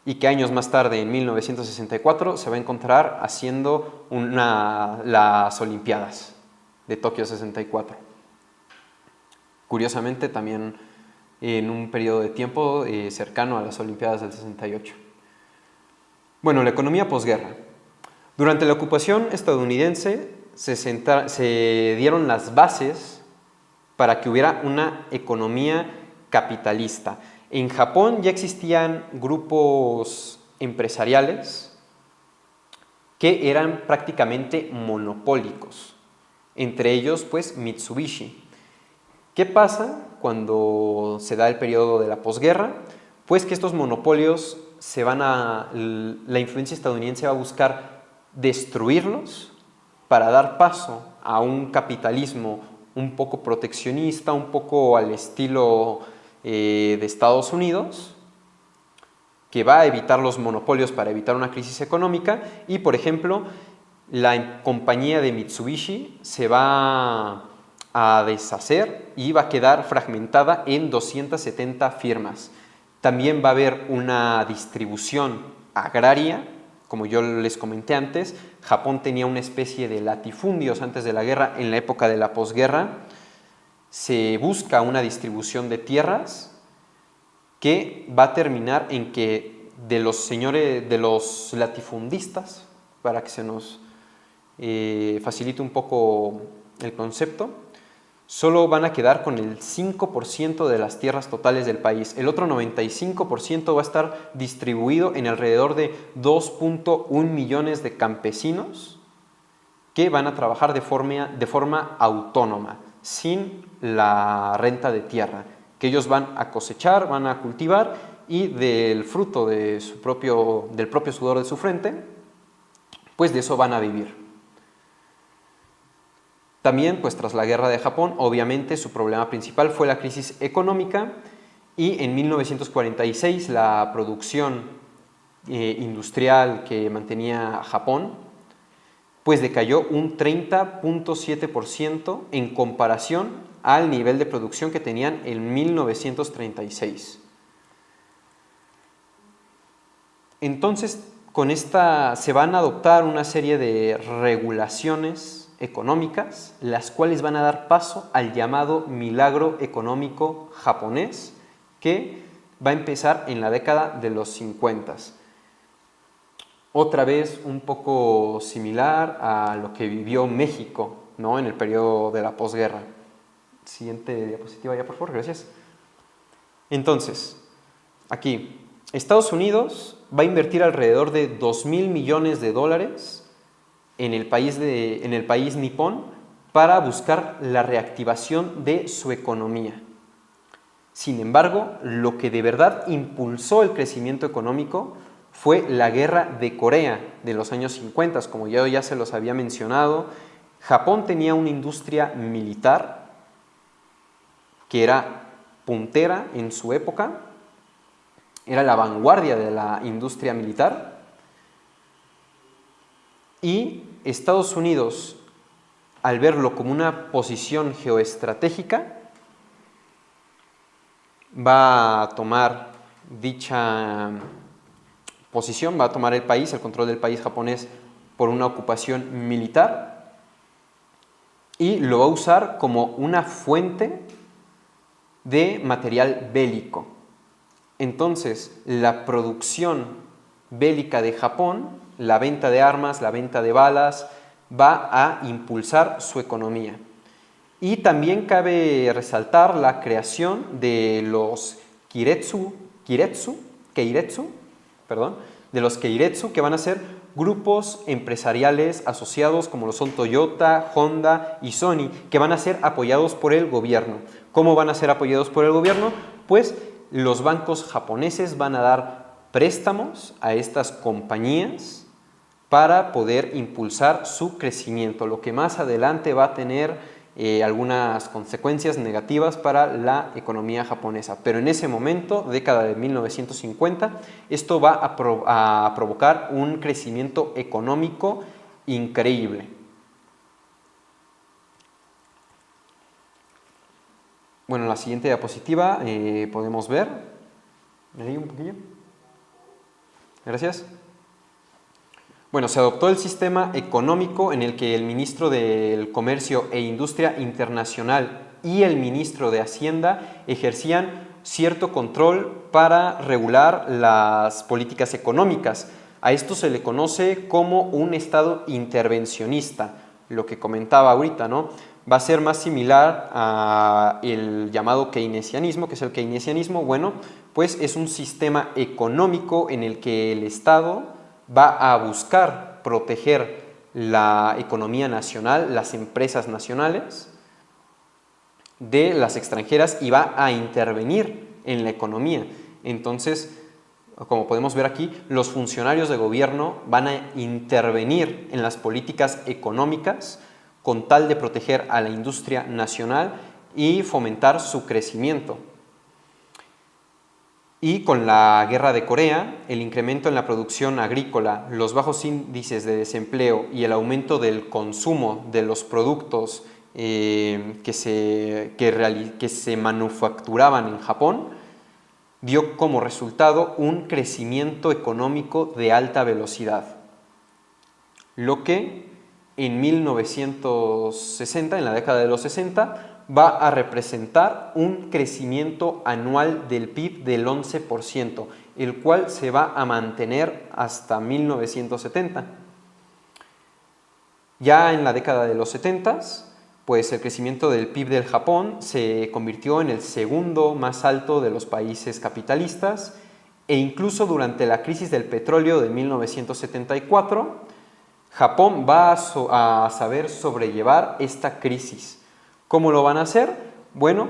y que años más tarde, en 1964, se va a encontrar haciendo las Olimpiadas de Tokio 64? Curiosamente, también en un periodo de tiempo cercano a las Olimpiadas del 68. Bueno, la economía posguerra. Durante la ocupación estadounidense se dieron las bases para que hubiera una economía capitalista. En Japón ya existían grupos empresariales que eran prácticamente monopólicos, entre ellos pues Mitsubishi. ¿Qué pasa cuando se da el periodo de la posguerra? Pues que estos monopolios la influencia estadounidense va a buscar destruirlos para dar paso a un capitalismo un poco proteccionista, un poco al estilo de Estados Unidos, que va a evitar los monopolios para evitar una crisis económica. Y, por ejemplo, la compañía de Mitsubishi se va a deshacer y va a quedar fragmentada en 270 firmas. También va a haber una distribución agraria, como yo les comenté antes. Japón tenía una especie de latifundios antes de la guerra. En la época de la posguerra se busca una distribución de tierras que va a terminar en que de los latifundistas, para que se nos facilite un poco el concepto, solo van a quedar con el 5% de las tierras totales del país. El otro 95% va a estar distribuido en alrededor de 2.1 millones de campesinos que van a trabajar de forma autónoma, sin la renta de tierra, que ellos van a cosechar, van a cultivar y del fruto de del propio sudor de su frente, pues de eso van a vivir. También, pues tras la guerra de Japón, obviamente su problema principal fue la crisis económica y en 1946 la producción industrial que mantenía Japón pues decayó un 30.7% en comparación al nivel de producción que tenían en 1936. Entonces, con esta se van a adoptar una serie de regulaciones económicas, las cuales van a dar paso al llamado milagro económico japonés, que va a empezar en la década de los 50. Otra vez un poco similar a lo que vivió México, ¿no?, en el periodo de la posguerra. Siguiente diapositiva ya, por favor, gracias. Entonces, aquí, Estados Unidos va a invertir alrededor de 2.000 millones de dólares en el país nipón para buscar la reactivación de su economía. Sin embargo, lo que de verdad impulsó el crecimiento económico fue la guerra de Corea de los años 50, como yo ya se los había mencionado. Japón tenía una industria militar que era puntera en su época, era la vanguardia de la industria militar, y Estados Unidos, al verlo como una posición geoestratégica, va a tomar dicha posición, va a tomar el control del país japonés por una ocupación militar y lo va a usar como una fuente de material bélico. Entonces, la producción bélica de Japón, la venta de armas, la venta de balas, va a impulsar su economía. Y también cabe resaltar la creación de los keiretsu, que van a ser grupos empresariales asociados como lo son Toyota, Honda y Sony, que van a ser apoyados por el gobierno. ¿Cómo van a ser apoyados por el gobierno? Pues los bancos japoneses van a dar préstamos a estas compañías para poder impulsar su crecimiento, lo que más adelante va a tener algunas consecuencias negativas para la economía japonesa. Pero en ese momento, década de 1950, esto va a provocar un crecimiento económico increíble. Bueno, en la siguiente diapositiva podemos ver, ahí un poquillo. Gracias. Bueno, se adoptó el sistema económico en el que el ministro del Comercio e Industria Internacional y el ministro de Hacienda ejercían cierto control para regular las políticas económicas. A esto se le conoce como un Estado intervencionista, lo que comentaba ahorita, ¿no? Va a ser más similar al llamado keynesianismo. ¿Qué es el keynesianismo? Bueno, pues es un sistema económico en el que el Estado va a buscar proteger la economía nacional, las empresas nacionales, de las extranjeras y va a intervenir en la economía. Entonces, como podemos ver aquí, los funcionarios de gobierno van a intervenir en las políticas económicas con tal de proteger a la industria nacional y fomentar su crecimiento. Y con la guerra de Corea, el incremento en la producción agrícola, los bajos índices de desempleo y el aumento del consumo de los productos que se manufacturaban en Japón, dio como resultado un crecimiento económico de alta velocidad, lo que en 1960, en la década de los 60, va a representar un crecimiento anual del PIB del 11%, el cual se va a mantener hasta 1970. Ya en la década de los 70, pues el crecimiento del PIB del Japón se convirtió en el segundo más alto de los países capitalistas, e incluso durante la crisis del petróleo de 1974, Japón va a saber sobrellevar esta crisis. ¿Cómo lo van a hacer? Bueno,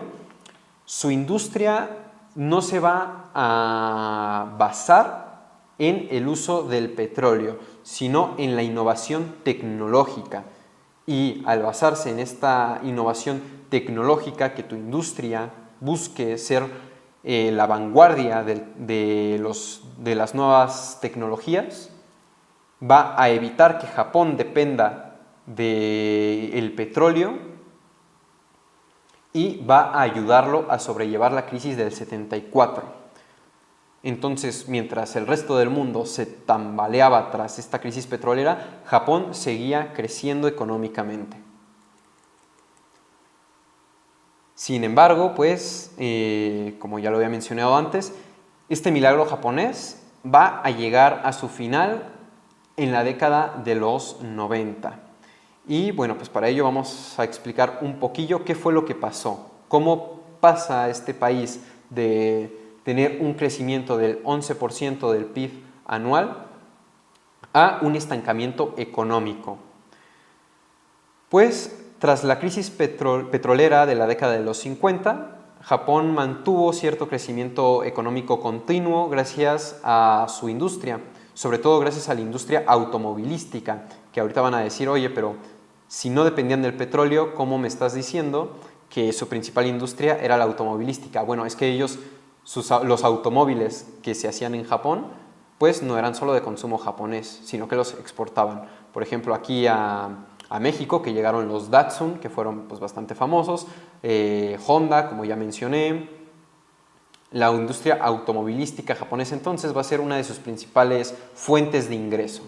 su industria no se va a basar en el uso del petróleo, sino en la innovación tecnológica. Y al basarse en esta innovación tecnológica, que tu industria busque ser la vanguardia de las nuevas tecnologías, va a evitar que Japón dependa del petróleo y va a ayudarlo a sobrellevar la crisis del 74. Entonces, mientras el resto del mundo se tambaleaba tras esta crisis petrolera, Japón seguía creciendo económicamente. Sin embargo, pues, como ya lo había mencionado antes, este milagro japonés va a llegar a su final en la década de los 90. Y bueno, pues para ello vamos a explicar un poquillo qué fue lo que pasó, cómo pasa a este país de tener un crecimiento del 11% del PIB anual a un estancamiento económico. Pues tras la crisis petrolera de la década de los 50, Japón mantuvo cierto crecimiento económico continuo gracias a su industria, sobre todo gracias a la industria automovilística, que ahorita van a decir, oye, pero si no dependían del petróleo, ¿cómo me estás diciendo que su principal industria era la automovilística? Bueno, es que ellos, los automóviles que se hacían en Japón, pues no eran solo de consumo japonés, sino que los exportaban. Por ejemplo, aquí a México, que llegaron los Datsun, que fueron pues bastante famosos, Honda, como ya mencioné. La industria automovilística japonesa entonces va a ser una de sus principales fuentes de ingreso.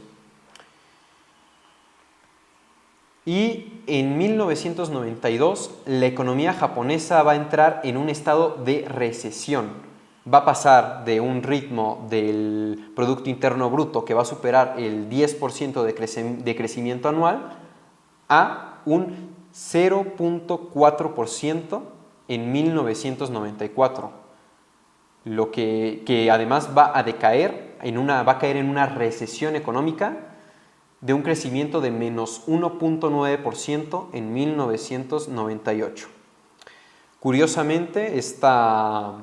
Y en 1992 la economía japonesa va a entrar en un estado de recesión. Va a pasar de un ritmo del Producto Interno Bruto que va a superar el 10% de crecimiento anual a un 0.4% en 1994. Lo que además va a caer en una recesión económica de un crecimiento de menos 1.9% en 1998. Curiosamente, esta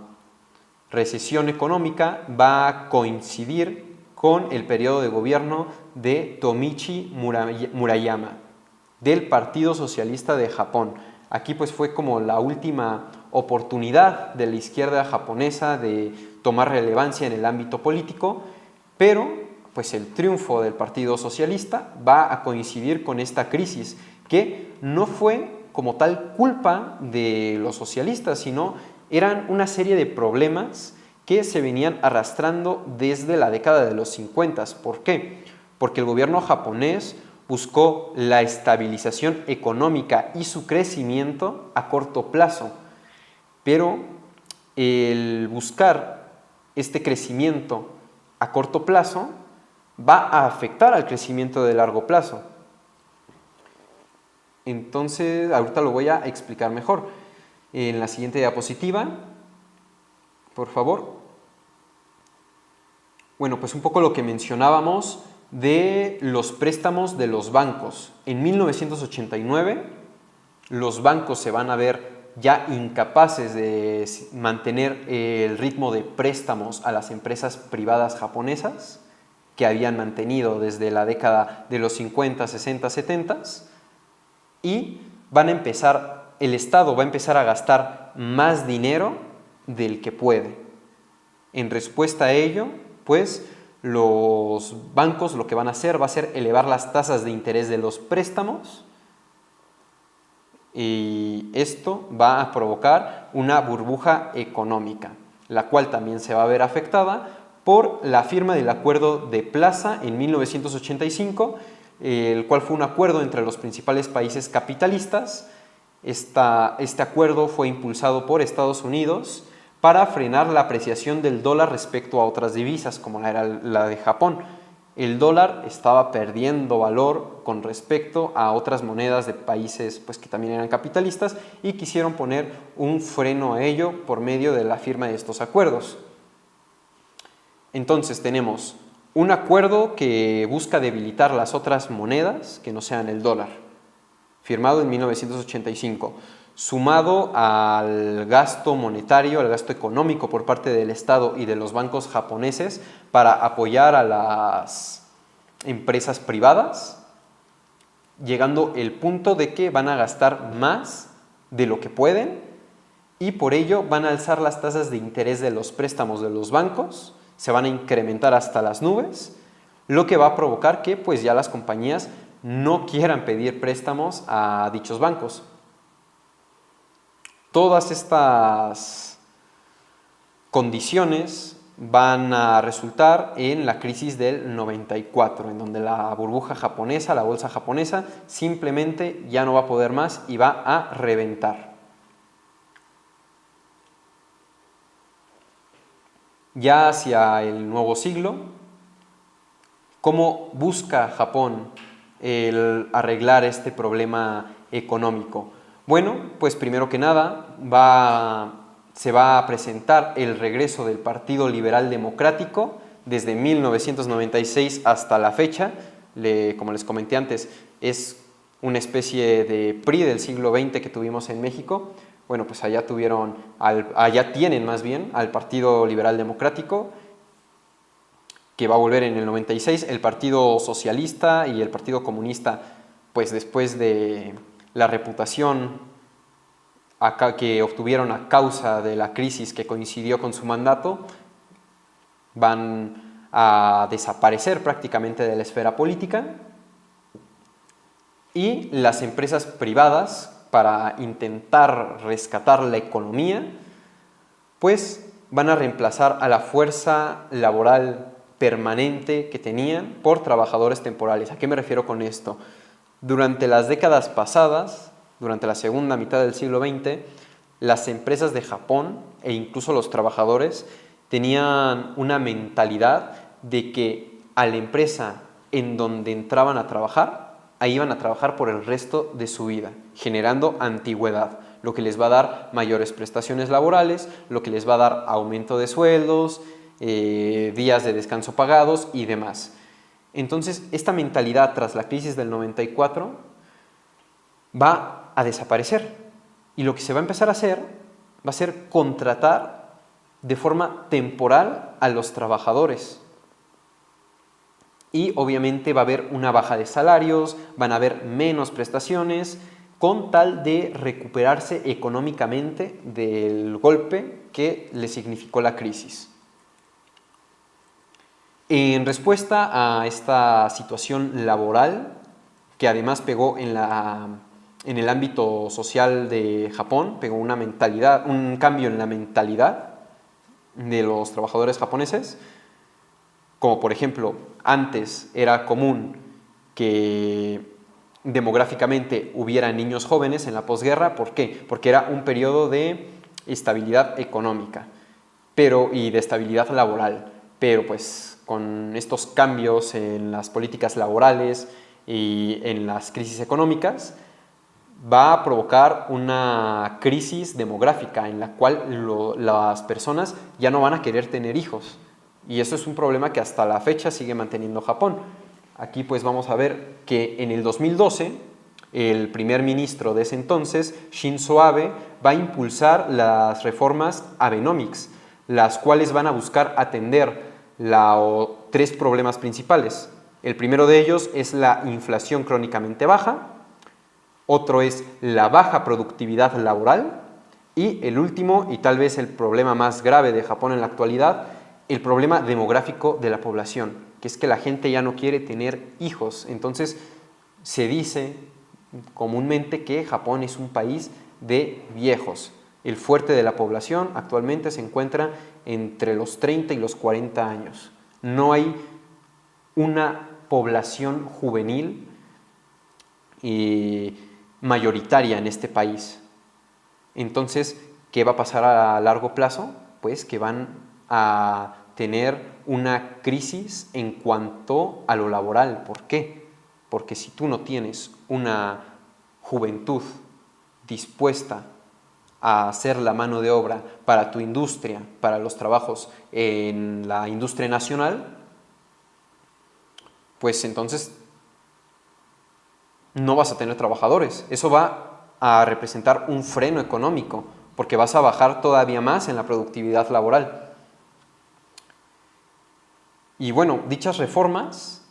recesión económica va a coincidir con el periodo de gobierno de Tomichi Murayama, del Partido Socialista de Japón. Aquí pues fue como la última oportunidad de la izquierda japonesa de tomar relevancia en el ámbito político, pero pues el triunfo del Partido Socialista va a coincidir con esta crisis, que no fue como tal culpa de los socialistas, sino eran una serie de problemas que se venían arrastrando desde la década de los 50. ¿Por qué? Porque el gobierno japonés buscó la estabilización económica y su crecimiento a corto plazo, pero el buscar este crecimiento a corto plazo va a afectar al crecimiento de largo plazo. Entonces, ahorita lo voy a explicar mejor. En la siguiente diapositiva, por favor. Bueno, pues un poco lo que mencionábamos de los préstamos de los bancos. En 1989, los bancos se van a ver ya incapaces de mantener el ritmo de préstamos a las empresas privadas japonesas que habían mantenido desde la década de los 50, 60, 70, y el Estado va a empezar a gastar más dinero del que puede. En respuesta a ello, pues los bancos lo que van a hacer va a ser elevar las tasas de interés de los préstamos, y esto va a provocar una burbuja económica, la cual también se va a ver afectada por la firma del Acuerdo de Plaza en 1985, el cual fue un acuerdo entre los principales países capitalistas. Este acuerdo fue impulsado por Estados Unidos para frenar la apreciación del dólar respecto a otras divisas, como era la de Japón. El dólar estaba perdiendo valor con respecto a otras monedas de países pues, que también eran capitalistas y quisieron poner un freno a ello por medio de la firma de estos acuerdos. Entonces tenemos un acuerdo que busca debilitar las otras monedas que no sean el dólar, firmado en 1985, sumado al gasto monetario, al gasto económico por parte del Estado y de los bancos japoneses para apoyar a las empresas privadas, llegando el punto de que van a gastar más de lo que pueden y por ello van a alzar las tasas de interés de los préstamos de los bancos, se van a incrementar hasta las nubes, lo que va a provocar que pues ya las compañías no quieran pedir préstamos a dichos bancos. Todas estas condiciones van a resultar en la crisis del 94, en donde la burbuja japonesa, la bolsa japonesa, simplemente ya no va a poder más y va a reventar. Ya hacia el nuevo siglo, ¿cómo busca Japón el arreglar este problema económico? Bueno, pues primero que nada se va a presentar el regreso del Partido Liberal Democrático desde 1996 hasta la fecha. Como les comenté antes, es una especie de PRI del siglo XX que tuvimos en México. Bueno, pues allá tienen más bien al Partido Liberal Democrático, que va a volver en el 96, el Partido Socialista y el Partido Comunista, pues después de la reputación que obtuvieron a causa de la crisis que coincidió con su mandato, van a desaparecer prácticamente de la esfera política, y las empresas privadas, para intentar rescatar la economía, pues van a reemplazar a la fuerza laboral permanente que tenían por trabajadores temporales. ¿A qué me refiero con esto? Durante las décadas pasadas, durante la segunda mitad del siglo XX, las empresas de Japón e incluso los trabajadores tenían una mentalidad de que a la empresa en donde entraban a trabajar, ahí iban a trabajar por el resto de su vida, generando antigüedad, lo que les va a dar mayores prestaciones laborales, lo que les va a dar aumento de sueldos, días de descanso pagados y demás. Entonces, esta mentalidad tras la crisis del 94 va a desaparecer y lo que se va a empezar a hacer va a ser contratar de forma temporal a los trabajadores. Y obviamente va a haber una baja de salarios, van a haber menos prestaciones, con tal de recuperarse económicamente del golpe que le significó la crisis. En respuesta a esta situación laboral, que además pegó en el ámbito social de Japón, pegó un cambio en la mentalidad de los trabajadores japoneses, como por ejemplo, antes era común que demográficamente hubiera niños jóvenes en la posguerra. ¿Por qué? Porque era un periodo de estabilidad económica y de estabilidad laboral, pero pues con estos cambios en las políticas laborales y en las crisis económicas va a provocar una crisis demográfica en la cual las personas ya no van a querer tener hijos. Y eso es un problema que hasta la fecha sigue manteniendo Japón. Aquí pues vamos a ver que en el 2012 el primer ministro de ese entonces, Shinzo Abe, va a impulsar las reformas Abenomics, las cuales van a buscar atender tres problemas principales. El primero de ellos es la inflación crónicamente baja, otro es la baja productividad laboral y el último, y tal vez el problema más grave de Japón en la actualidad, el problema demográfico de la población, que es que la gente ya no quiere tener hijos. Entonces se dice comúnmente que Japón es un país de viejos. El fuerte de la población actualmente se encuentra entre los 30 y los 40 años. No hay una población juvenil mayoritaria en este país. Entonces, ¿qué va a pasar a largo plazo? Pues que van a tener una crisis en cuanto a lo laboral. ¿Por qué? Porque si tú no tienes una juventud dispuesta a hacer la mano de obra para tu industria, para los trabajos en la industria nacional, pues entonces no vas a tener trabajadores. Eso va a representar un freno económico, porque vas a bajar todavía más en la productividad laboral. Y bueno, dichas reformas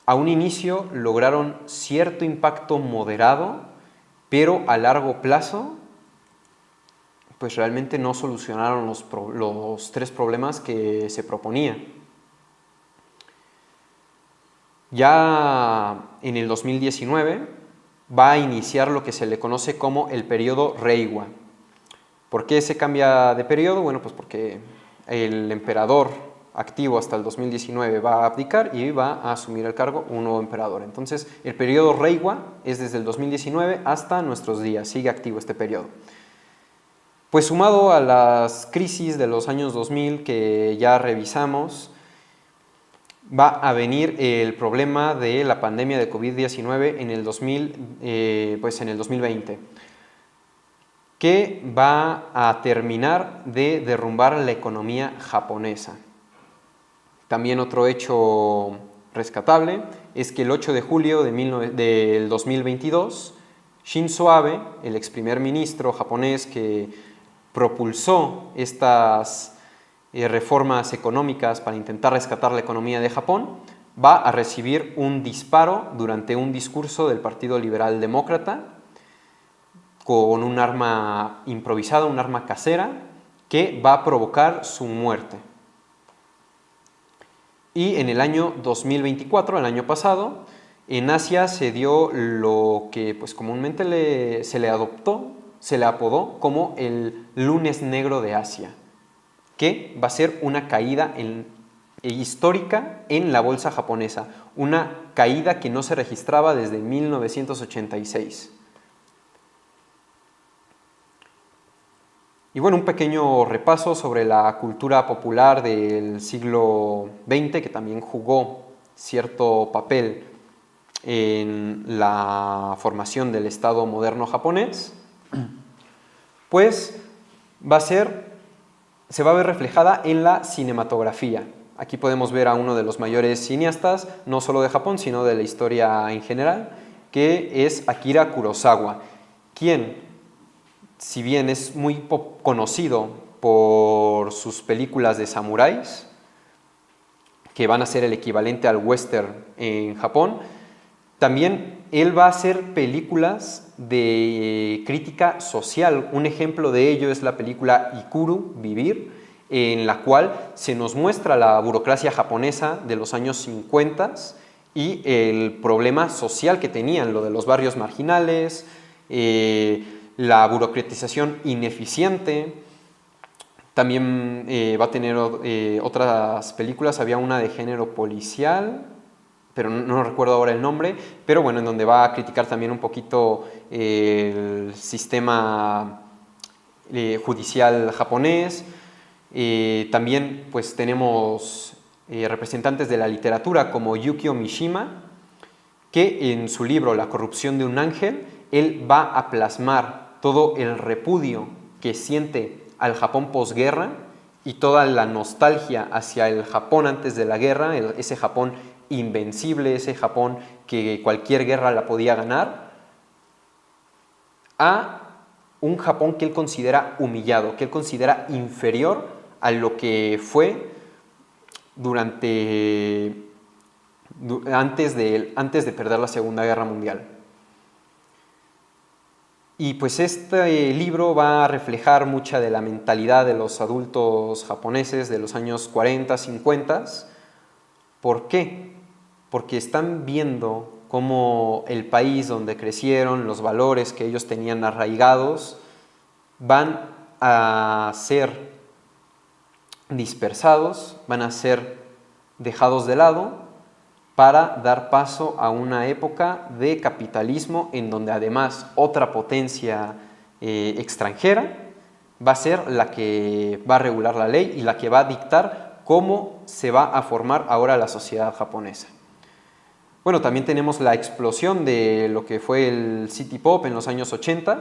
a un inicio lograron cierto impacto moderado, pero a largo plazo pues realmente no solucionaron los tres problemas que se proponía. Ya en el 2019 va a iniciar lo que se le conoce como el periodo Reiwa. ¿Por qué se cambia de periodo? Bueno, pues porque el emperador activo hasta el 2019 va a abdicar y va a asumir el cargo un nuevo emperador. Entonces, el periodo Reiwa es desde el 2019 hasta nuestros días, sigue activo este periodo. Pues sumado a las crisis de los años 2000 que ya revisamos, va a venir el problema de la pandemia de COVID-19 en el 2020, que va a terminar de derrumbar la economía japonesa. También otro hecho rescatable es que el 8 de julio del 2022, Shinzo Abe, el ex primer ministro japonés que propulsó estas reformas económicas para intentar rescatar la economía de Japón, va a recibir un disparo durante un discurso del Partido Liberal Demócrata con un arma improvisada, un arma casera, que va a provocar su muerte. Y en el año 2024, el año pasado, en Asia se dio lo que pues, comúnmente se le apodó como el lunes negro de Asia, que va a ser una caída histórica en la bolsa japonesa, una caída que no se registraba desde 1986. Y bueno, un pequeño repaso sobre la cultura popular del siglo XX, que también jugó cierto papel en la formación del Estado moderno japonés, pues se va a ver reflejada en la cinematografía. Aquí podemos ver a uno de los mayores cineastas, no solo de Japón, sino de la historia en general, que es Akira Kurosawa, quien, si bien es muy conocido por sus películas de samuráis, que van a ser el equivalente al western en Japón, también él va a hacer películas de crítica social. Un ejemplo de ello es la película Ikuru, Vivir, en la cual se nos muestra la burocracia japonesa de los años 50 y el problema social que tenían, lo de los barrios marginales, la burocratización ineficiente. También va a tener otras películas, había una de género policial, pero no recuerdo ahora el nombre, pero bueno, en donde va a criticar también un poquito el sistema judicial japonés. También pues tenemos representantes de la literatura como Yukio Mishima, que en su libro La corrupción de un ángel, él va a plasmar todo el repudio que siente al Japón posguerra y toda la nostalgia hacia el Japón antes de la guerra, ese Japón invencible, ese Japón que cualquier guerra la podía ganar, a un Japón que él considera humillado, que él considera inferior a lo que fue antes de perder la Segunda Guerra Mundial. Y pues este libro va a reflejar mucha de la mentalidad de los adultos japoneses de los años 40, 50. ¿Por qué? Porque están viendo cómo el país donde crecieron, los valores que ellos tenían arraigados, van a ser dispersados, van a ser dejados de lado para dar paso a una época de capitalismo en donde además otra potencia extranjera va a ser la que va a regular la ley y la que va a dictar cómo se va a formar ahora la sociedad japonesa. Bueno, también tenemos la explosión de lo que fue el City Pop en los años 80,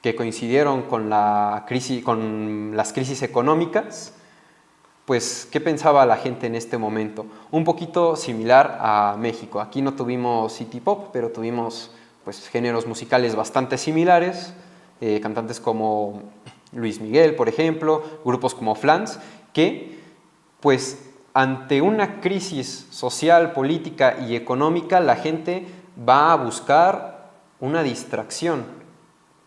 que coincidieron con las crisis económicas. Pues, ¿qué pensaba la gente en este momento? Un poquito similar a México. Aquí no tuvimos City Pop, pero tuvimos pues, géneros musicales bastante similares, cantantes como Luis Miguel, por ejemplo, grupos como Flans, que pues ante una crisis social, política y económica, la gente va a buscar una distracción.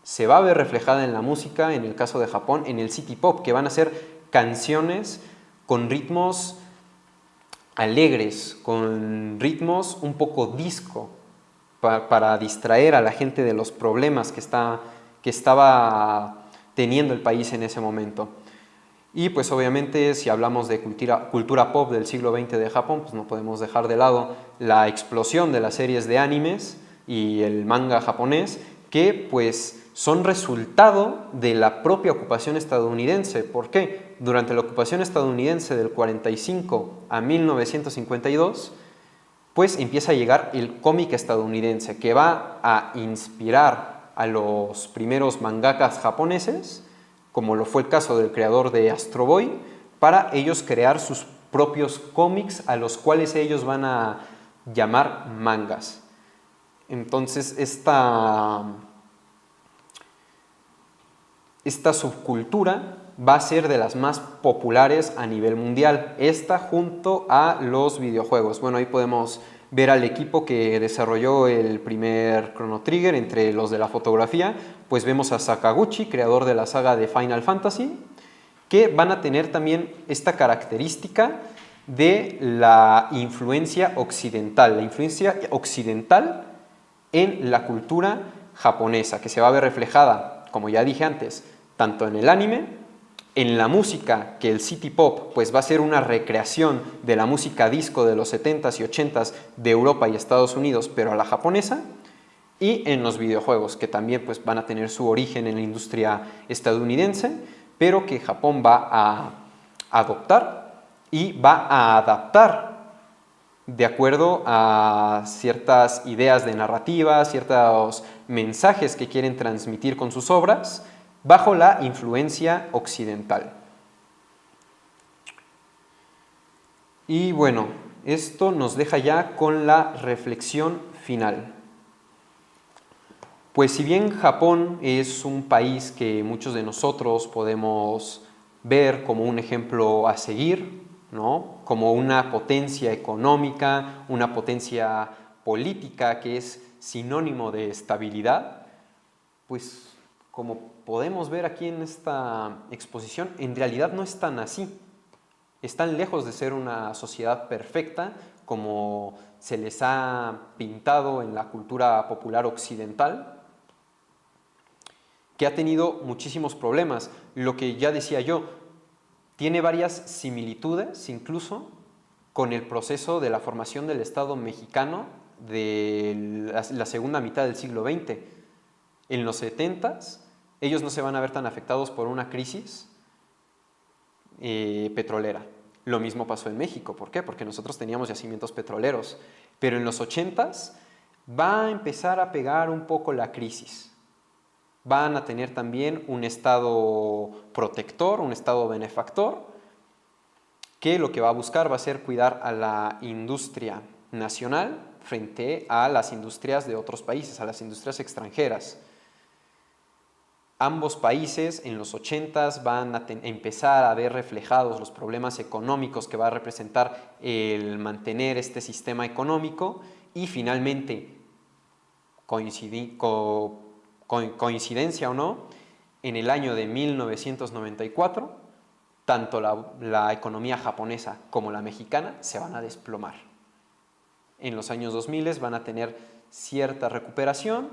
Se va a ver reflejada en la música, en el caso de Japón, en el City Pop, que van a ser canciones con ritmos alegres, con ritmos un poco disco, para distraer a la gente de los problemas que estaba teniendo el país en ese momento. Y pues obviamente si hablamos de cultura pop del siglo XX de Japón, pues no podemos dejar de lado la explosión de las series de animes y el manga japonés, que pues son resultado de la propia ocupación estadounidense. ¿Por qué? Durante la ocupación estadounidense del 45 a 1952, pues empieza a llegar el cómic estadounidense, que va a inspirar a los primeros mangakas japoneses, como lo fue el caso del creador de Astro Boy, para ellos crear sus propios cómics a los cuales ellos van a llamar mangas. Entonces esta subcultura va a ser de las más populares a nivel mundial, esta junto a los videojuegos. Bueno, ahí podemos ver al equipo que desarrolló el primer Chrono Trigger entre los de la fotografía, pues vemos a Sakaguchi, creador de la saga de Final Fantasy, que van a tener también esta característica de la influencia occidental en la cultura japonesa, que se va a ver reflejada, como ya dije antes, tanto en el anime, en la música, que el City Pop pues va a ser una recreación de la música disco de los 70s y 80s de Europa y Estados Unidos, pero a la japonesa, y en los videojuegos, que también pues van a tener su origen en la industria estadounidense, pero que Japón va a adoptar y va a adaptar de acuerdo a ciertas ideas de narrativa, ciertos mensajes que quieren transmitir con sus obras, bajo la influencia occidental. Y bueno, esto nos deja ya con la reflexión final. Pues si bien Japón es un país que muchos de nosotros podemos ver como un ejemplo a seguir, ¿no? Como una potencia económica, una potencia política que es sinónimo de estabilidad, pues como podemos ver aquí en esta exposición, en realidad no es tan así. Están lejos de ser una sociedad perfecta como se les ha pintado en la cultura popular occidental, que ha tenido muchísimos problemas. Lo que ya decía yo, tiene varias similitudes incluso con el proceso de la formación del Estado mexicano de la segunda mitad del siglo XX. En los 70s, ellos no se van a ver tan afectados por una crisis petrolera. Lo mismo pasó en México. ¿Por qué? Porque nosotros teníamos yacimientos petroleros. Pero en los 80s va a empezar a pegar un poco la crisis. Van a tener también un Estado protector, un Estado benefactor, que lo que va a buscar va a ser cuidar a la industria nacional frente a las industrias de otros países, a las industrias extranjeras. Ambos países en los 80s van a empezar a ver reflejados los problemas económicos que va a representar el mantener este sistema económico, y finalmente, coincidencia o no, en el año de 1994, tanto la economía japonesa como la mexicana se van a desplomar. En los años 2000 van a tener cierta recuperación,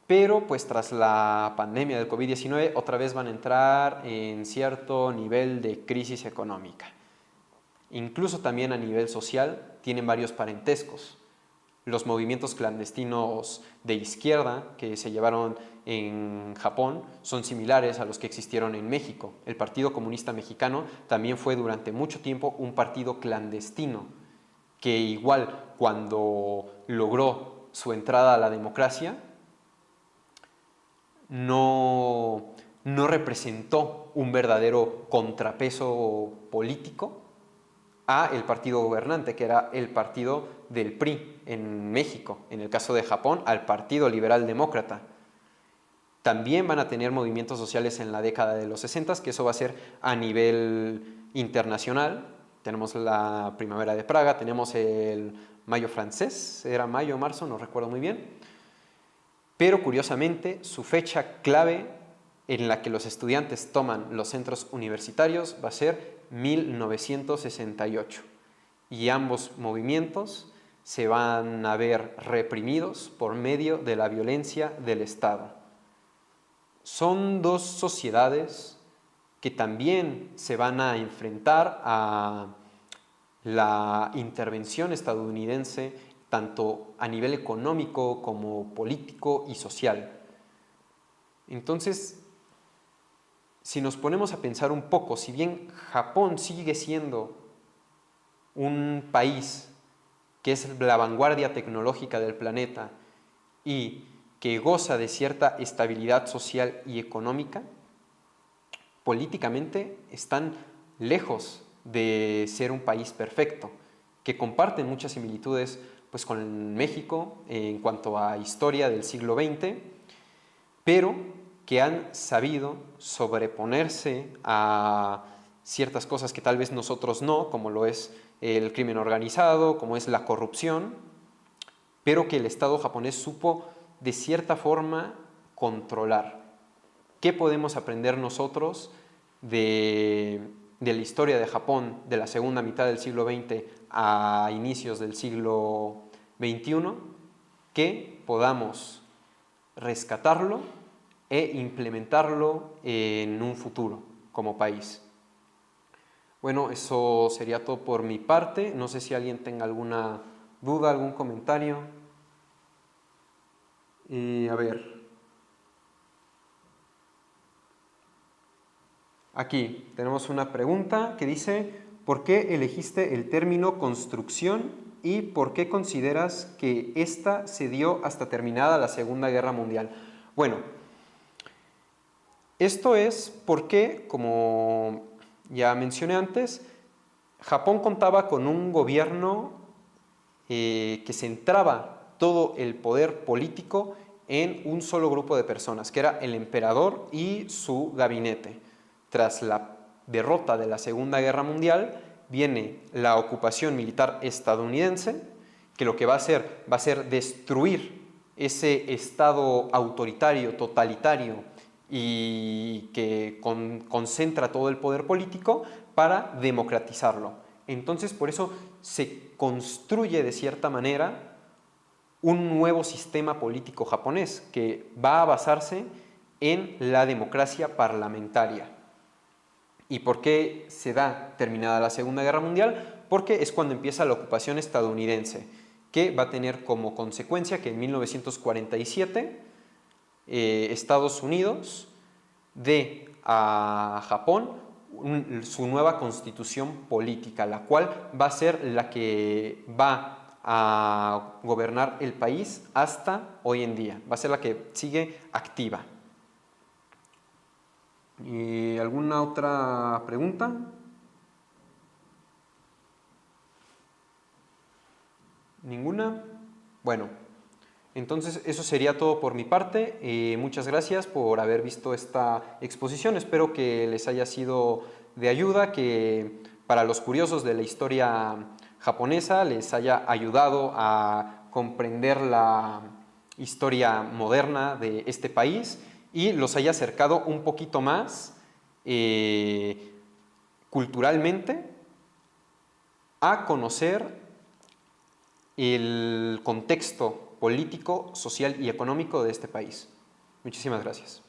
pero pues tras la pandemia del COVID-19 otra vez van a entrar en cierto nivel de crisis económica. Incluso también a nivel social tienen varios parentescos. Los movimientos clandestinos de izquierda que se llevaron en Japón son similares a los que existieron en México. El Partido Comunista Mexicano también fue durante mucho tiempo un partido clandestino, que igual cuando logró su entrada a la democracia, no representó un verdadero contrapeso político a el partido gobernante, que era el partido del PRI en México. En el caso de Japón, al Partido Liberal Demócrata. También van a tener movimientos sociales en la década de los 60, que eso va a ser a nivel internacional. Tenemos la Primavera de Praga, tenemos el Mayo francés, era mayo o marzo, no recuerdo muy bien. Pero curiosamente, su fecha clave en la que los estudiantes toman los centros universitarios va a ser 1968. Y ambos movimientos se van a ver reprimidos por medio de la violencia del Estado. Son dos sociedades que también se van a enfrentar a la intervención estadounidense, tanto a nivel económico como político y social. Entonces, si nos ponemos a pensar un poco, si bien Japón sigue siendo un país que es la vanguardia tecnológica del planeta y que goza de cierta estabilidad social y económica, políticamente están lejos de ser un país perfecto, que comparten muchas similitudes pues, con México en cuanto a historia del siglo XX, pero que han sabido sobreponerse a ciertas cosas que tal vez nosotros no, como lo es el crimen organizado, como es la corrupción, pero que el Estado japonés supo de cierta forma controlar. ¿Qué podemos aprender nosotros de la historia de Japón de la segunda mitad del siglo XX a inicios del siglo XXI? Que podamos rescatarlo e implementarlo en un futuro como país. Bueno, eso sería todo por mi parte. No sé si alguien tenga alguna duda, algún comentario. A ver. Aquí tenemos una pregunta que dice: ¿por qué elegiste el término construcción y por qué consideras que esta se dio hasta terminada la Segunda Guerra Mundial? Bueno, esto es porque, como ya mencioné antes, Japón contaba con un gobierno que centraba todo el poder político en un solo grupo de personas, que era el emperador y su gabinete. Tras la derrota de la Segunda Guerra Mundial, viene la ocupación militar estadounidense, que lo que va a hacer destruir ese estado autoritario, totalitario, y que concentra todo el poder político para democratizarlo. Entonces, por eso se construye de cierta manera un nuevo sistema político japonés que va a basarse en la democracia parlamentaria. ¿Y por qué se da terminada la Segunda Guerra Mundial? Porque es cuando empieza la ocupación estadounidense, que va a tener como consecuencia que en 1947 Estados Unidos dé a Japón su nueva constitución política, la cual va a ser la que va a gobernar el país hasta hoy en día, va a ser la que sigue activa. ¿Alguna otra pregunta? ¿Ninguna? Bueno, entonces eso sería todo por mi parte. Muchas gracias por haber visto esta exposición. Espero que les haya sido de ayuda, que para los curiosos de la historia japonesa les haya ayudado a comprender la historia moderna de este país y los haya acercado un poquito más culturalmente a conocer el contexto político, social y económico de este país. Muchísimas gracias.